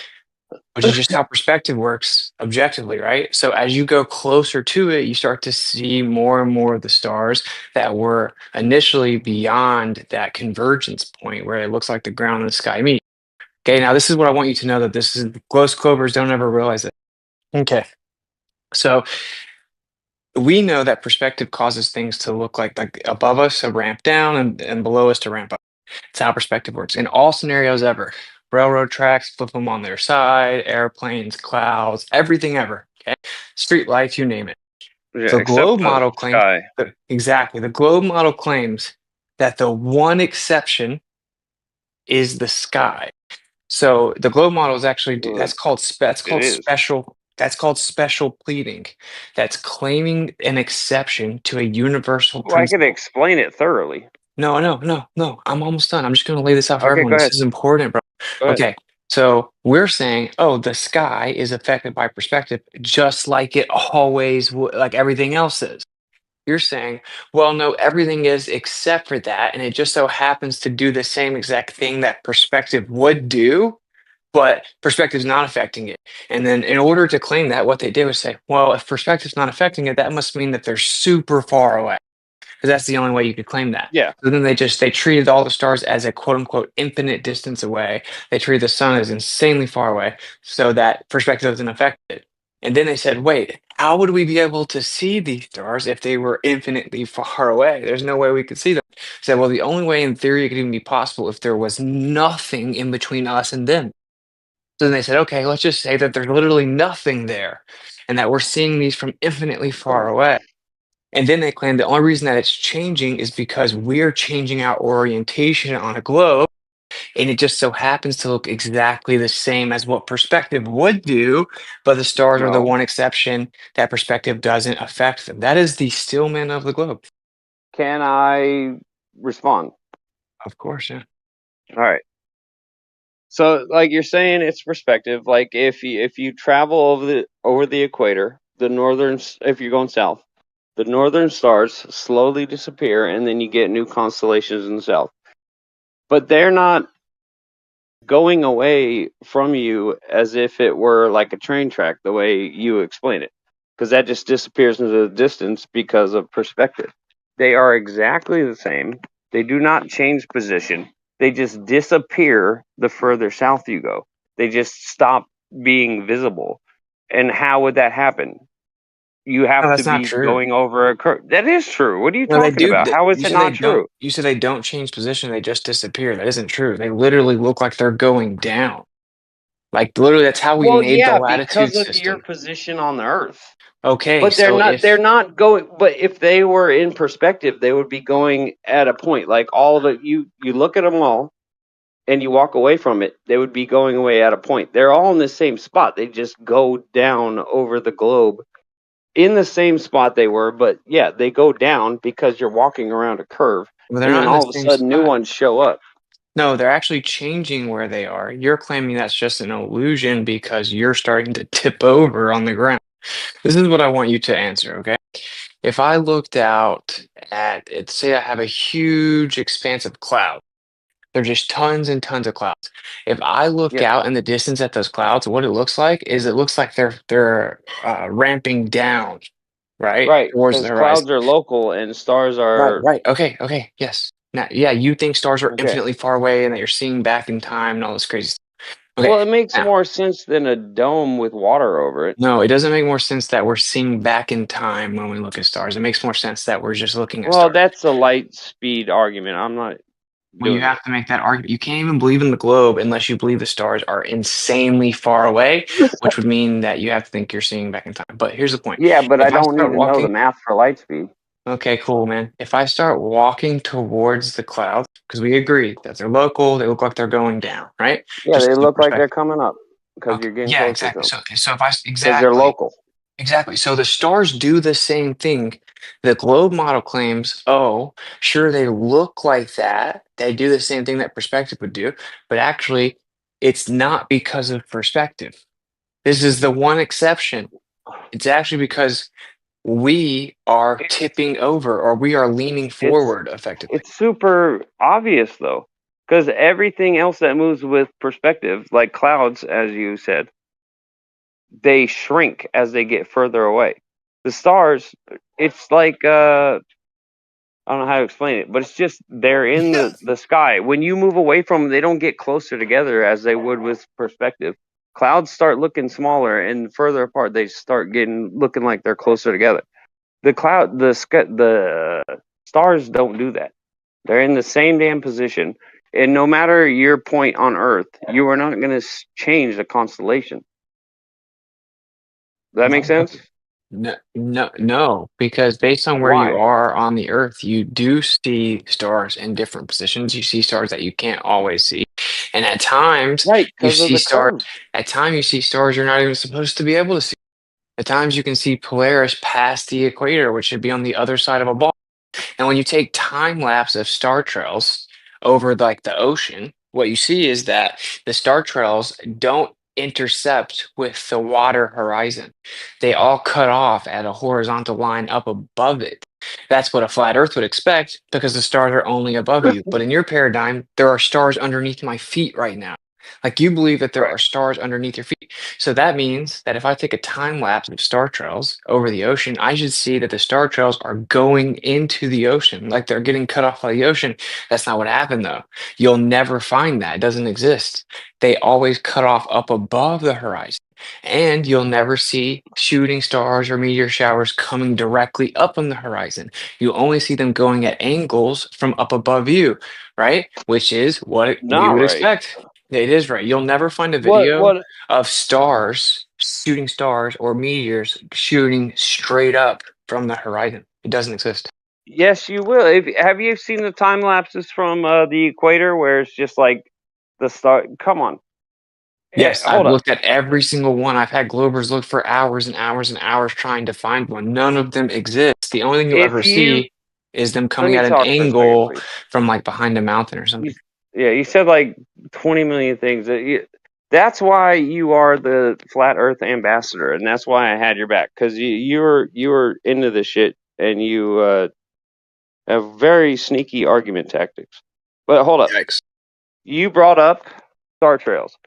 which is just how perspective works objectively, right? So as you go closer to it, you start to see more and more of the stars that were initially beyond that convergence point where it looks like the ground and the sky meet. Okay, now this is what I want you to know that this is ghost clovers don't ever realize it. Okay. So we know that perspective causes things to look like above us a ramp down and below us to ramp up. It's how perspective works in all scenarios ever. Railroad tracks, flip them on their side, airplanes, clouds, everything ever. Okay, street lights, you name it. Yeah, The except globe the model claims sky. exactly. The globe model claims that the one exception is the sky. So the globe model is actually Well, that's it called is. special pleading. That's claiming an exception to a universal Well, I could principle. explain it thoroughly. No, no, no, no. I'm almost done. I'm just going to lay this out for Okay, everyone. go This ahead. is important, bro. Go ahead. Okay. So we're saying, oh, the sky is affected by perspective, just like it always like everything else is. You're saying, well, no, everything is except for that, and it just so happens to do the same exact thing that perspective would do, but perspective's not affecting it. And then in order to claim that, what they did was say, well, if perspective's not affecting it, that must mean that they're super far away. because that's the only way you could claim that. Yeah. So then they treated all the stars as a quote unquote infinite distance away. They treated the sun as insanely far away, so that perspective isn't affected. And then they said, wait, how would we be able to see these stars if they were infinitely far away? There's no way we could see them. Said, well, the only way in theory it could even be possible if there was nothing in between us and them. So then they said, okay, let's just say that there's literally nothing there and that we're seeing these from infinitely far away. And then they claim the only reason that it's changing is because we're changing our orientation on a globe. And it just so happens to look exactly the same as what perspective would do, but the stars are the No. one exception that perspective doesn't affect them. That is the stillman of the globe. Can I respond? Of course, yeah. All right. So, like you're saying, it's perspective. Like if you travel over the equator, if you're going south, the northern stars slowly disappear, and then you get new constellations in the south. But they're not going away from you as if it were like a train track, the way you explain it, because that just disappears into the distance because of perspective. They are exactly the same. They do not change position. They just disappear the further south you go. They just stop being visible. And how would that happen? You No, have to that's not be true. going over a curve. That is true. What are you No, they talking do. about? How is You it said they not don't. true? You said they don't change position. They just disappear. That isn't true. They literally look like they're going down. Like literally, that's how we Well, made the yeah, latitude because of your system. position on the Earth. Okay, But they're so not. They're if not going. But if they were in perspective, they would be going at a point. Like all the you look at them all, and you walk away from it. They would be going away at a point. They're all in the same spot. They just go down over the globe in the same spot they were. But yeah, they go down because you're walking around a curve, well, they're and not then in the all of a same sudden, new spot. ones show up. No, they're actually changing where they are. You're claiming that's just an illusion because you're starting to tip over on the ground. This is what I want you to answer, okay? If I looked out at it, say I have a huge expanse of cloud. There's just tons and tons of clouds. If I look Yeah, out in the distance at those clouds, what it looks like is it looks like they're ramping down, right, right. towards the Because horizon. clouds are local and stars Right, are right. Okay, okay, yes. Now, yeah, you think stars are okay. infinitely far away and that you're seeing back in time and all this crazy stuff. Okay, Well, it makes now, more sense than a dome with water over it. no, it doesn't make more sense that we're seeing back in time when we look at stars. It makes more sense that we're just looking at Well, stars. that's a light speed argument. I'm not Well, you doing have that. to make that argument. You can't even believe in the globe unless you believe the stars are insanely far away, which would mean that you have to think you're seeing back in time. But here's the point. Yeah, but I If I don't need start to know the walking, math for light speed. okay, cool, man. If I start walking towards the clouds, because we agree that they're local, they look like they're going down, right? Yeah, Just they the look like they're perspective. coming up because Okay. you're getting Yeah, closer to exactly. them So if I because they're exactly. local. Exactly. So the stars do the same thing. The globe model claims, oh, sure, they look like that. They do the same thing that perspective would do, but actually, it's not because of perspective. This is the one exception. It's actually because we are tipping over or we are leaning It's forward effectively. it's super obvious though, because everything else that moves with perspective, like clouds, as you said, they shrink as they get further away. The stars, it's like I don't know how to explain it, but it's just they're in the sky. When you move away from them, they don't get closer together as they would with perspective. Clouds start looking smaller, and further apart, they start looking like they're closer together. The stars don't do that. They're in the same damn position, and no matter your point on Earth, you are not going to change the constellation. Does that make sense? No, no, no, because based on where you Why? are on the Earth, you do see stars in different positions. You see stars that you can't always see. And at times Right, you because of see the stars, curve. at times you see stars you're not even supposed to be able to see. At times you can see Polaris past the equator, which should be on the other side of a ball. And when you take time lapse of star trails over like the ocean, what you see is that the star trails don't intercept with the water horizon. They all cut off at a horizontal line up above it. That's what a flat earth would expect because the stars are only above you. But in your paradigm, there are stars underneath my feet right now. Like you believe that there Right. are stars underneath your feet. So that means that if I take a time lapse of star trails over the ocean, I should see that the star trails are going into the ocean, like they're getting cut off by the ocean. That's not what happened though. You'll never find that. It doesn't exist. They always cut off up above the horizon. And you'll never see shooting stars or meteor showers coming directly up on the horizon. You only see them going at angles from up above you, right? Which is what we Not would right. expect. It is right. You'll never find a What? video What? of stars shooting stars or meteors shooting straight up from the horizon. It doesn't exist. Yes, you will. Have you seen the time lapses from the equator where it's just like the star? Come on. Yes, I've Hold up. looked at every single one. I've had Globers look for hours and hours and hours trying to find one. None of them exist. The only thing you'll ever If you see is them let coming me at an talk for a second, angle please. from like behind a mountain or You, something. yeah, you said like 20 million things. That's why you are the flat Earth ambassador, and that's why I had your back because you were into this shit, and you have very sneaky argument tactics. But hold up, Yikes. you brought up star trails.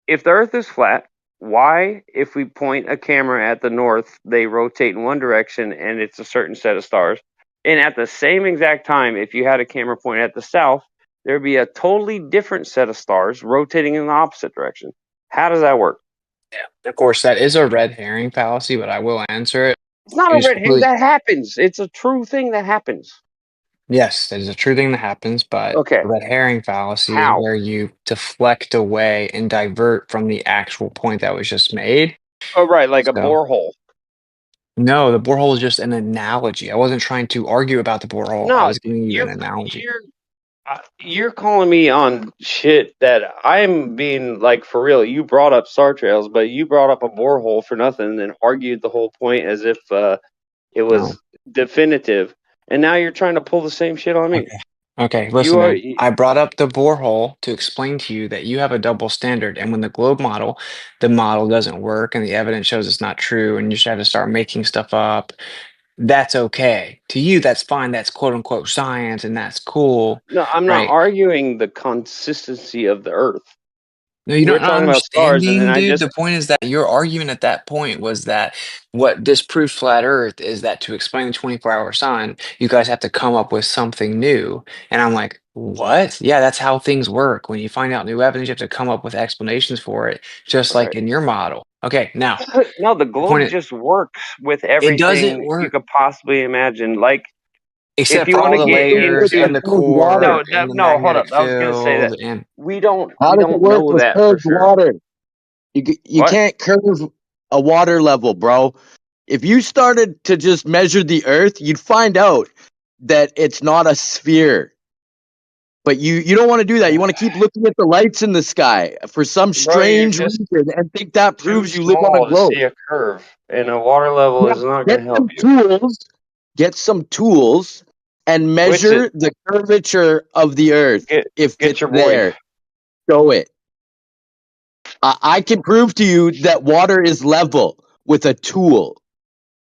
If the Earth is flat, why, if we point a camera at the north, they rotate in one direction and it's a certain set of stars? And at the same exact time, if you had a camera pointed at the south, there'd be a totally different set of stars rotating in the opposite direction. How does that work? Of course, that is a red herring fallacy, but I will answer it. It's not You a just red herring. completely, That happens. It's a true thing that happens. yes, that is a true thing that happens, but Okay. a red herring fallacy is How? where you deflect away and divert from the actual point that was just made. Oh, right, like a So, borehole. no, the borehole is just an analogy. I wasn't trying to argue about the borehole. I No, was giving you an you're analogy. you're calling me on shit that I'm being like for real. You brought up star trails, but you brought up a borehole for nothing and argued the whole point as if it No. was definitive. And now you're trying to pull the same shit on me. Okay, You listen, are man. I brought up the borehole to explain to you that you have a double standard, and when the globe model, the model doesn't work, and the evidence shows it's not true, and you just have to start making stuff up. That's okay. To you, that's fine. That's quote unquote science, and that's cool, no, I'm not right? arguing the consistency of the Earth. No, you're We're not talking about stars, and then understanding, I dude. just The point is that your argument at that point was that what disproves flat Earth is that to explain the 24-hour sun, you guys have to come up with something new. And I'm like, what? Yeah, that's how things work. When you find out new evidence, you have to come up with explanations for it, just like right. in your model. Okay, now No, the the point globe is, just works with it doesn't everything you work could possibly imagine. Like if except you for want all to the get layers into and the no, core no, and the no, hold up. magnetic I was gonna say that field and How we does it don't work know with that for curved sure. water? You What? can't curve a water level, bro. If you started to just measure the Earth, you'd find out that it's not a sphere. But you don't want to do that. You want to keep looking at the lights in the sky for some Bro, you're strange just reason and think that too proves you live on a small to globe. see a curve, and a water level Yeah, is not get gonna help some you. tools, get some tools, and Which measure the curvature of the Earth. If get it's your boy. there, show it. I can prove to you that water is level with a tool.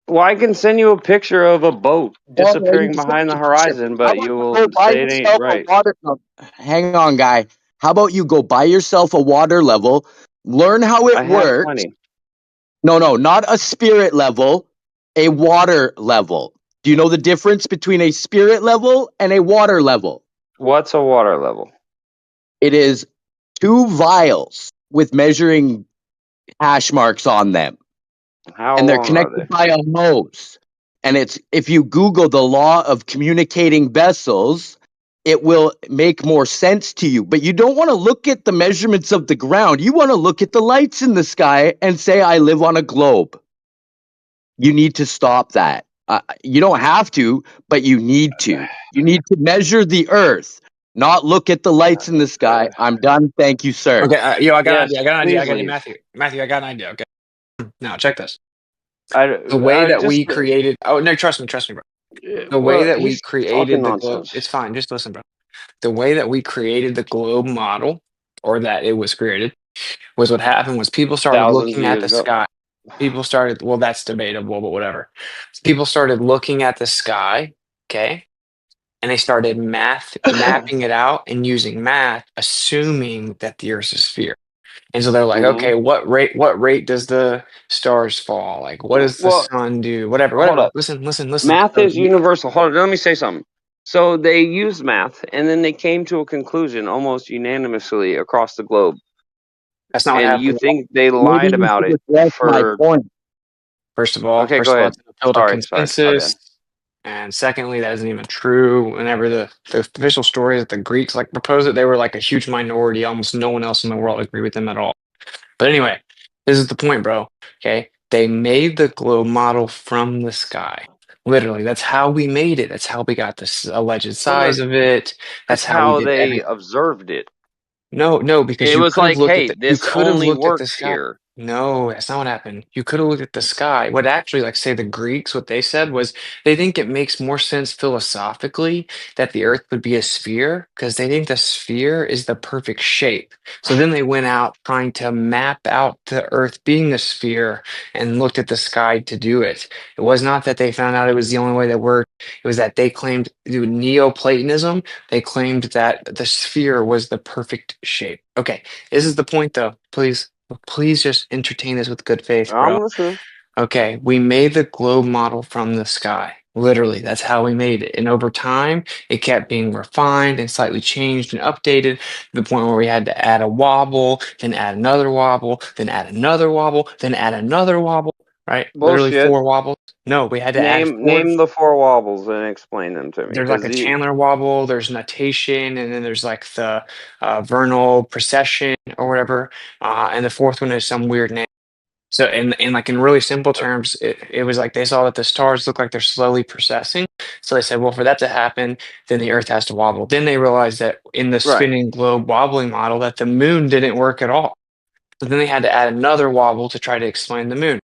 Well, I can send you a picture of a boat Well, you disappearing can send behind me the a picture. horizon, How but about you you will go buy say it ain't yourself a right. water? No, hang on, guy. How about you go buy yourself a water level, learn how I it have works. plenty. No, not a spirit level, a water level. Do you know the difference between a spirit level and a water level? What's a water level? It is two vials with measuring hash marks on them, How and they're long are connected they? by a hose. And it's if you Google the law of communicating vessels, it will make more sense to you. But you don't want to look at the measurements of the ground. You want to look at the lights in the sky and say, I live on a globe. You need to stop that. You don't have to, but you need to. You need to measure the earth, not look at the lights in the sky. I'm done. Thank you, sir. okay, I got an Yes, idea. I got an idea. I please got leave. Matthew, I got an idea. Okay. Now check this. I, The way I that just we created oh no, trust me, bro. The way well, that we he's talking created the globe, nonsense. it's fine, just listen, bro. The way that we created the globe model, or that it was created, was what happened was people started Thousands of looking at years the ago. sky. People started, well, that's debatable, but whatever. People started looking at the sky, okay? and they started mapping it out and using math, assuming that the Earth's a sphere. And so they're like, Mhm. okay, what rate does the stars fall? Like, what does the Well, sun do? Whatever, hold whatever. up. Listen. Math So is universal. Hold on, let me say something. So they used math, and then they came to a conclusion almost unanimously across the globe. that's not what And you happened. think they Maybe lied you about should it address my for? point. First of Okay, go all, ahead. it's an appeal to Sorry, my bad. consensus. And secondly, that isn't even true. Whenever the official story that the Greeks like proposed it, they were like a huge minority. Almost no one else in the world agreed with them at all. But anyway, this is the point, bro. Okay. They made the globe model from the sky. Literally, that's how we made it. That's how we got this alleged No, size of it. That's that's how we how did they everything. observed it. No, because It you was could have like, looked at hey, the you this could have only looked at the works sky. here. No, that's not what happened. You could have looked at the sky. What actually, like say the Greeks, what they said was they think it makes more sense philosophically that the Earth would be a sphere because they think the sphere is the perfect shape. So then they went out trying to map out the Earth being a sphere and looked at the sky to do it. It was not that they found out it was the only way that worked. It was that they claimed through Neoplatonism, they claimed that the sphere was the perfect shape. Okay, this is the point though. Please just entertain this with good faith, bro. I'm listening. Okay, we made the globe model from the sky. Literally, that's how we made it. And over time, it kept being refined and slightly changed and updated to the point where we had to add a wobble, then add another wobble, then add another wobble, then add another wobble, right? Literally Bullshit. 4 wobbles. No, we had to add four. Name the 4 wobbles and explain them to me, There's like because a Chandler wobble, there's notation, and then there's like the vernal precession or whatever. And the fourth one is some weird name. So, in like in really simple terms, it was like they saw that the stars look like they're slowly precessing. So they said, well, for that to happen, then the Earth has to wobble. Then they realized that in the right. spinning globe wobbling model, that the moon didn't work at all. So then they had to add another wobble to try to explain the moon.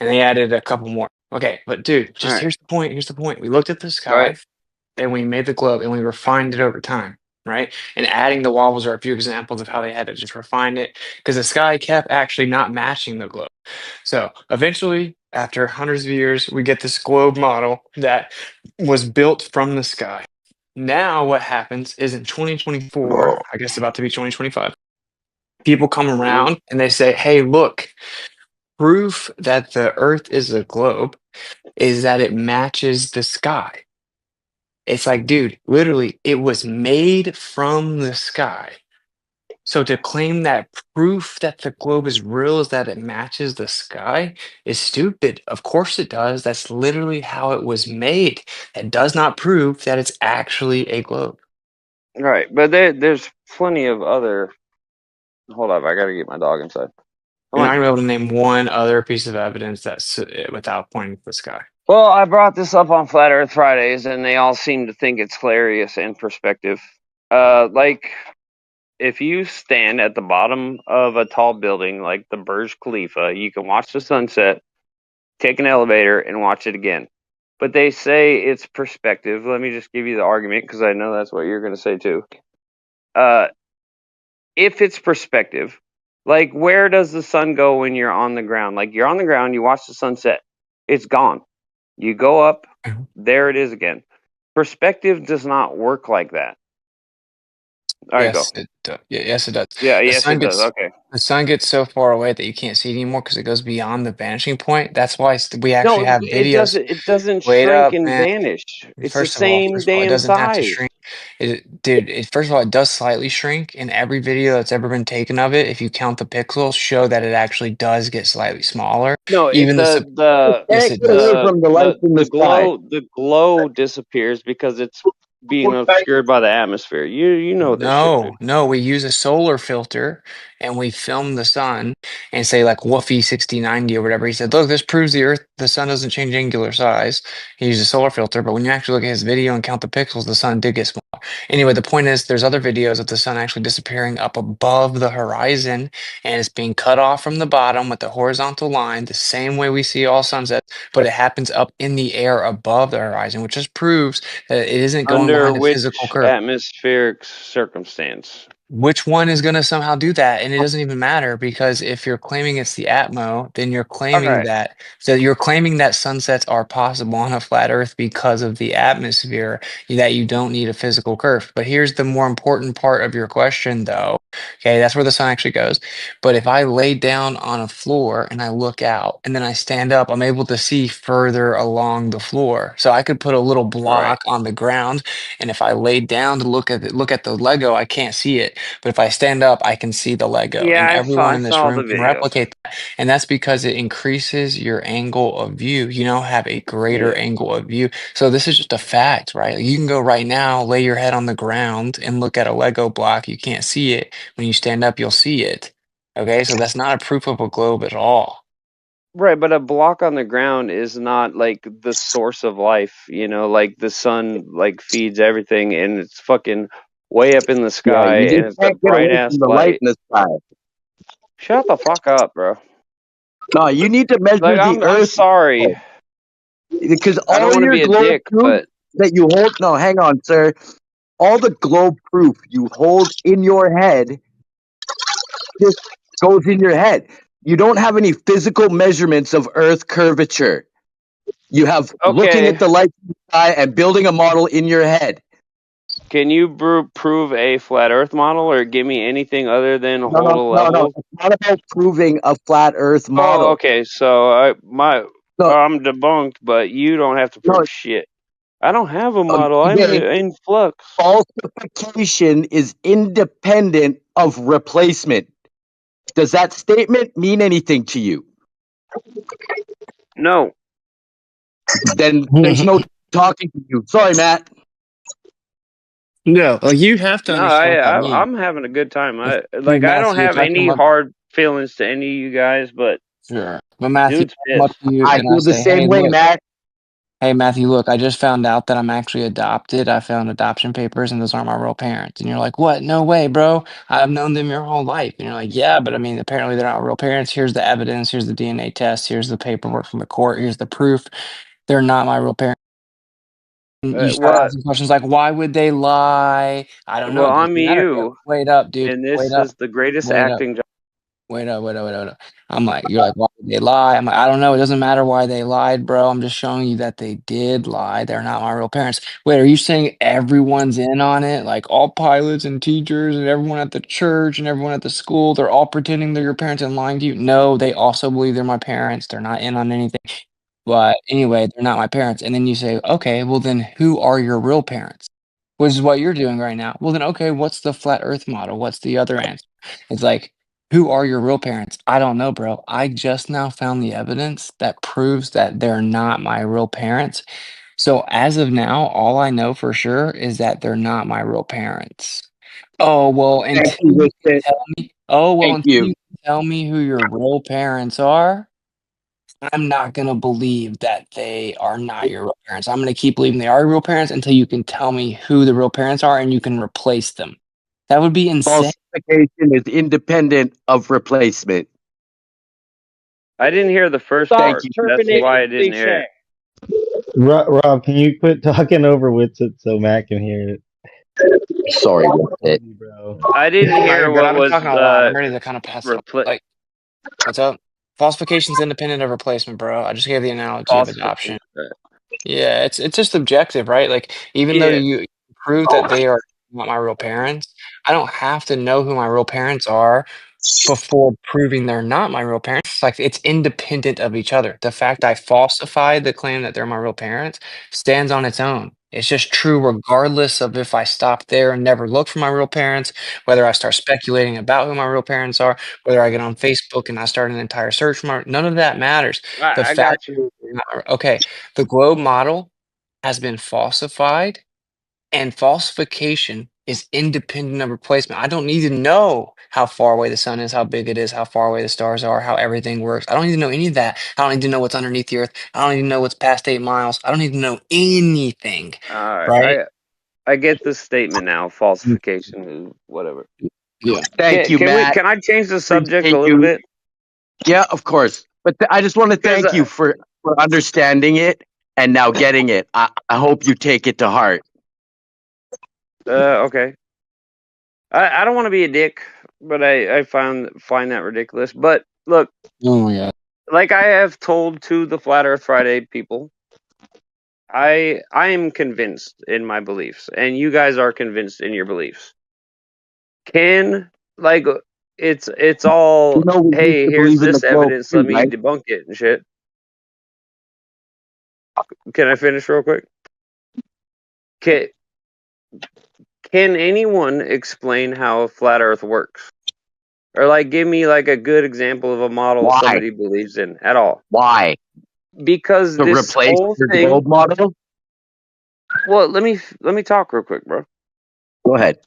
And they added a couple more. Okay, but dude, All just right. here's the point. Here's the point. We looked at the Go ahead. sky and we made the globe and we refined it over time, right? And adding the wobbles are a few examples of how they had to just refine it because the sky kept actually not matching the globe. So eventually, after hundreds of years, we get this globe model that was built from the sky. Now, what happens is in 2024, I guess about to be 2025, people come Mhm. around and they say, hey, look, proof that the Earth is a globe is that it matches the sky. It's like, dude, literally, it was made from the sky. So to claim that proof that the globe is real is that it matches the sky is stupid. Of course it does. That's literally how it was made. That does not prove that it's actually a globe. Right, but there's plenty of other. Hold up, I gotta get my dog inside. Come You're not on. gonna be able to name one other piece of evidence that's without pointing to the sky. Well, I brought this up on Flat Earth Fridays, and they all seem to think it's hilarious in perspective. Like if you stand at the bottom of a tall building like the Burj Khalifa, you can watch the sunset, take an elevator, and watch it again. But they say it's perspective. Let me just give you the argument because I know that's what you're going to say too. If it's perspective, like where does the sun go when you're on the ground? Like you're on the ground, you watch the sunset, it's gone. You go up, there it is again. Perspective does not work like that. All right, go. Yes, it does. Yes, it does. Yeah, yes, it does. Okay. The sun gets so far away that you can't see it anymore because it goes beyond the vanishing point. That's why we actually No, have it videos. doesn't. It doesn't Wait shrink up, and man. vanish. It's the same First of all, it damn doesn't have to size. shrink. First of all, it does slightly shrink. In every video that's ever been taken of it, if you count the pixels, show that it actually does get slightly smaller. No, Even yes, Can't it get does. away from the lights in the sky. the glow disappears because it's being obscured by the atmosphere. You know this shit, dude. No, we use a solar filter and we film the sun and say like Woofy 6090 or whatever. He said, look, this proves the sun doesn't change angular size. He used a solar filter, but when you actually look at his video and count the pixels, the sun did get smaller. Anyway, the point is there's other videos of the sun actually disappearing up above the horizon and it's being cut off from the bottom with the horizontal line, the same way we see all sunsets, but it happens up in the air above the horizon, which just proves that it isn't going Under behind a physical which curve. atmospheric circumstance? which one is going to somehow do that? And it doesn't even matter, because if you're claiming it's the Atmo, then you're claiming Okay. that, so you're claiming that sunsets are possible on a flat Earth because of the atmosphere, that you don't need a physical curve. But here's the more important part of your question, though. Okay, that's where the sun actually goes. But if I lay down on a floor and I look out and then I stand up, I'm able to see further along the floor. So I could put a little Right. block on the ground, and if I lay down to look at the Lego, I can't see it. But if I stand up, I can see the Lego, Yeah, and I everyone in this saw the room can videos. replicate that. And that's because it increases your angle of view. You now have a greater Yeah. angle of view. So this is just a fact, right? You can go right now, lay your head on the ground and look at a Lego block. You can't see it. When you stand up, you'll see it. Okay, so that's not a proof of a globe at all. Right, but a block on the ground is not like the source of life, like the sun like feeds everything and it's fucking way up in the Yeah, sky you and just it's a can't get away bright ass from the light light. in the sky. Shut the fuck up, bro. No, you need to measure Like the I'm Earth sorry. because I don't all want to your be a globe dick, proof but that you hold. No, hang on, sir. All the globe proof you hold in your head just goes in your head. You don't have any physical measurements of Earth curvature. You have looking okay. at the light in the sky and building a model in your head. Can you prove a flat Earth model or give me anything other than No, hold no, a no, no. level? It's not about proving a flat Earth Oh, model. okay. So No, I'm debunked, but you don't have to no. prove shit. I don't have a model. I'm Again, in flux. falsification is independent of replacement. Does that statement mean anything to you? No. Then there's no talking to you. Sorry, Matt. No, like you have to No, understand what I mean. I'm having a good time. If, I see, I don't Matthew, if have I come any up, hard feelings to any of you guys, but sure. But Matthew, dude's if I come up pissed. to you I and I feel the say, same "Hey, way, look, Matt. hey Matthew, look, I just found out that I'm actually adopted. I found adoption papers, and those aren't my real parents." And you're like, "What? No way, bro! I've known them your whole life." And you're like, "Yeah, but I mean, apparently they're not real parents. Here's the evidence. Here's the DNA test. Here's the paperwork from the court. Here's the proof. They're not my real parents." And you start What? asking questions like, "Why would they lie? I don't know. Well, It doesn't I'm matter." you, Wait up, dude. and Wait this up. is the greatest Wait up. acting job. Wait up. I'm like, you're like, why did they lie? I'm like, I don't know. It doesn't matter why they lied, bro. I'm just showing you that they did lie. They're not my real parents. Wait, are you saying everyone's in on it? Like all pilots and teachers and everyone at the church and everyone at the school, they're all pretending they're your parents and lying to you? No, they also believe they're my parents. They're not in on anything. But anyway, they're not my parents. And then you say, okay, well, then who are your real parents? Which is what you're doing right now. Well, then, okay, what's the flat earth model? What's the other answer? It's like, who are your real parents? I don't know, bro. I just now found the evidence that proves that they're not my real parents. So as of now, all I know for sure is that they're not my real parents. Oh, well, Thank until you, you can Winston. tell me, oh, well, Thank until you. you can tell me who your real parents are, I'm not gonna believe that they are not your real parents. I'm gonna keep believing they are your real parents until you can tell me who the real parents are and you can replace them. That would be insane. Falsification is independent of replacement. I didn't hear the first Thank part. you. That's why I didn't hear it. Rob, can you quit talking over Witsit so Matt can hear it? Sorry, Winston. Bro. I didn't No, hear you're good. what I've been was talking a lot. I'm ready to kind of pass it on. repli Like, what's up? Falsification's independent of replacement, bro. I just gave the analogy of adoption. falsification. Yeah, it's just objective, right? Like, even though Yeah. you prove that they are not my real parents, I don't have to know who my real parents are before proving they're not my real parents. Like, it's independent of each other. The fact I falsified the claim that they're my real parents stands on its own. It's just true regardless of if I stop there and never look for my real parents, whether I start speculating about who my real parents are, whether I get on Facebook and I start an entire search for none of that matters. The I fact got you. okay, the globe model has been falsified, and falsification is independent of replacement. I don't need to know how far away the sun is, how big it is, how far away the stars are, how everything works. I don't need to know any of that. I don't need to know what's underneath the earth. I don't need to know what's past 8 miles. I don't need to know anything, All right? right. I get this statement now. Falsification is whatever. Yeah. Thank you, Matt. Can I change the subject Appreciate a little you. bit? Yeah, of course. But I just want to Because thank you for understanding it and now getting it. I hope you take it to heart. okay. I don't want to be a dick, but I find that ridiculous. But look, Oh my god. like I have told to the Flat Earth Friday people, I am convinced in my beliefs, and you guys are convinced in your beliefs. Can like it's all You know, we used hey, to here's believe in the this globe evidence, too, let me right? debunk it and shit. Can I finish real quick? Can anyone explain how a flat Earth works? Or like give me like a good example of a model Why? somebody believes in at all. Why? Because To this replace whole your thing. globe model? Well, let me talk real quick, bro. Go ahead.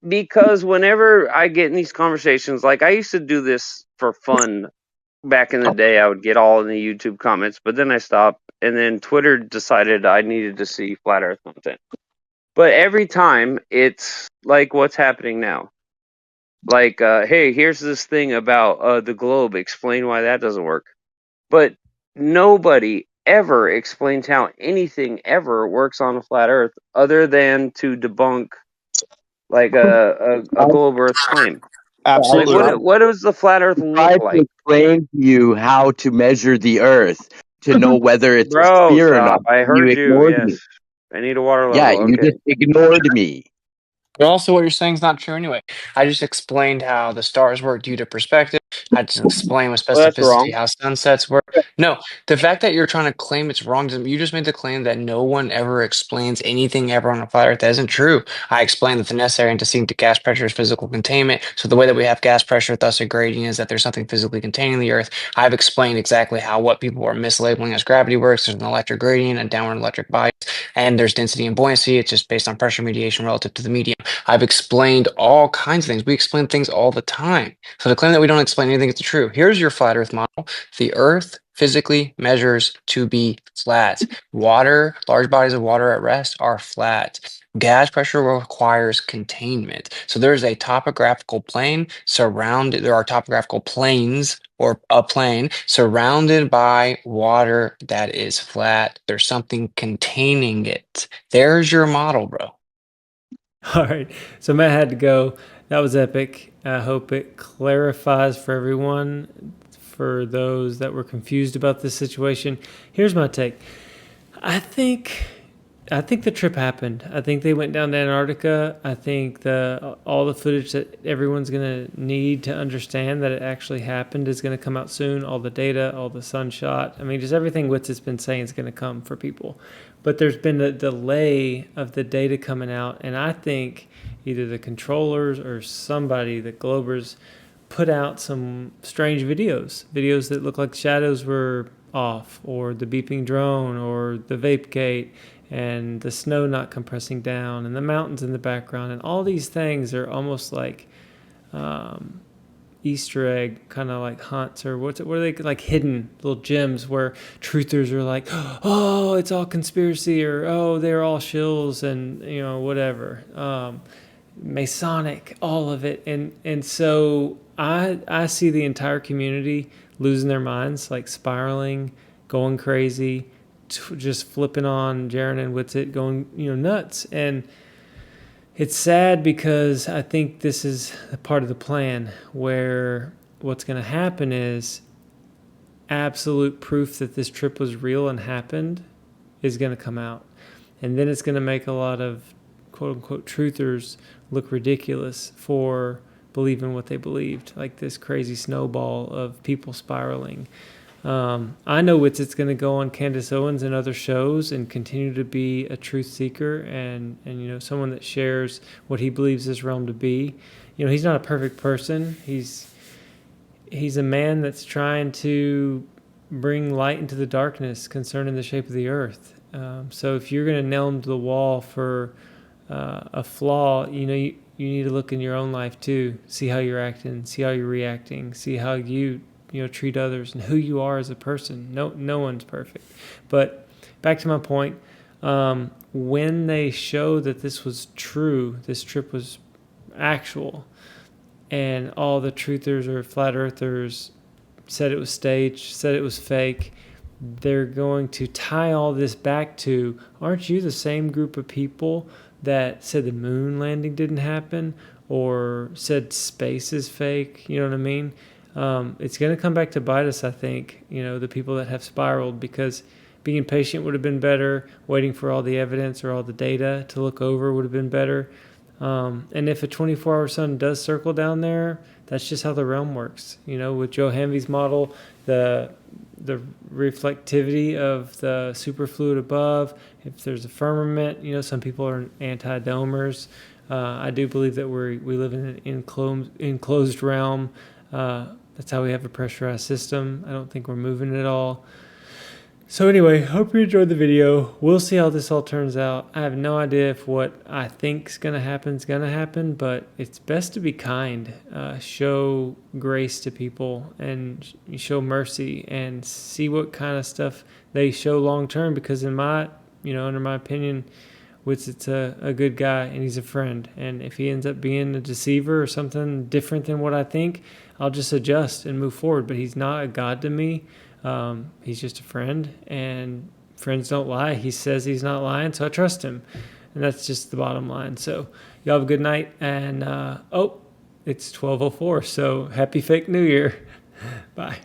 Because whenever I get in these conversations, like I used to do this for fun back in the day, I would get all in the YouTube comments, but then I stopped, and then Twitter decided I needed to see flat Earth content. But every time it's like what's happening now. Like, hey, here's this thing about the globe. Explain why that doesn't work. But nobody ever explains how anything ever works on a flat Earth other than to debunk like a globe Earth claim. Like Absolutely. what does the flat Earth Try look to like? explain to you how to measure the Earth to know whether it's a Bro, sphere or not. stop. I And you heard you. ignored me. Yes. I need a water Yeah, level. you Okay. just ignored me. But also, what you're saying is not true anyway. I just explained how the stars work due to perspective. I just explained with Well, that's specificity wrong. how sunsets work. No, the fact that you're trying to claim it's wrong doesn't. You just made the claim that no one ever explains anything ever on a flat Earth. That isn't true. I explained that the necessary antecedent to gas pressure is physical containment. So the way that we have gas pressure, thus a gradient, is that there's something physically containing the Earth. I've explained exactly how what people are mislabeling as gravity works. There's an electric gradient, a downward electric bias, and there's density and buoyancy. It's just based on pressure mediation relative to the medium. I've explained all kinds of things. We explain things all the time. So to claim that we don't explain anything is true. Here's your flat Earth model. The Earth physically measures to be flat. Water, large bodies of water at rest are flat. Gas pressure requires containment. So there's a topographical plane surrounded, there are topographical planes or a plane surrounded by water that is flat. There's something containing it. There's your model, bro. All right. So Matt had to go. That was epic. I hope it clarifies for everyone, for those that were confused about this situation. Here's my take. I think the trip happened. I think they went down to Antarctica. I think all the footage that everyone's gonna need to understand that it actually happened is gonna come out soon. All the data, all the sunshot. I mean, just everything Witz's been saying is gonna come for people. But there's been a delay of the data coming out, and I think either the controllers or somebody, the Globers, put out some strange videos that look like shadows were off, or the beeping drone, or the vape gate, and the snow not compressing down, and the mountains in the background, and all these things are almost like Easter egg kind of like hunts, or what are they, like hidden little gems where truthers are like, oh, it's all conspiracy, or oh, they're all shills, and whatever, Masonic, all of it, and so I see the entire community losing their minds, like spiraling, going crazy, just flipping on Jaron and Witsit, going nuts. And it's sad because I think this is a part of the plan where what's going to happen is absolute proof that this trip was real and happened is going to come out. And then it's going to make a lot of quote unquote truthers look ridiculous for believing what they believed, like this crazy snowball of people spiraling. I know it's going to go on Candace Owens and other shows and continue to be a truth seeker and someone that shares what he believes this realm to be. He's not a perfect person. He's a man that's trying to bring light into the darkness concerning the shape of the earth. So if you're going to nail him to the wall for a flaw, you need to look in your own life too. See how you're acting. See how you're reacting. See how you treat others and who you are as a person. No one's perfect. But back to my point, when they show that this was true, this trip was actual, and all the truthers or flat earthers said it was staged, said it was fake, they're going to tie all this back to, aren't you the same group of people that said the moon landing didn't happen or said space is fake. You know what I mean? It's going to come back to bite us, I think, the people that have spiraled, because being patient would have been better. Waiting for all the evidence or all the data to look over would have been better. And if a 24-hour sun does circle down there, that's just how the realm works. With Joe Hamvy's model, the reflectivity of the superfluid above, if there's a firmament, some people are anti-domers. I do believe that we live in an enclosed realm. That's how we have a pressurized system. I don't think we're moving at all. So anyway, hope you enjoyed the video. We'll see how this all turns out. I have no idea if what I think is going to happen, but it's best to be kind. Show grace to people and show mercy and see what kind of stuff they show long term, because under my opinion, Whitsit's a good guy and he's a friend. And if he ends up being a deceiver or something different than what I think, I'll just adjust and move forward. But he's not a god to me. He's just a friend, and friends don't lie. He says he's not lying, so I trust him. And that's just the bottom line. So y'all have a good night. And, it's 12:04, so happy fake New Year. Bye.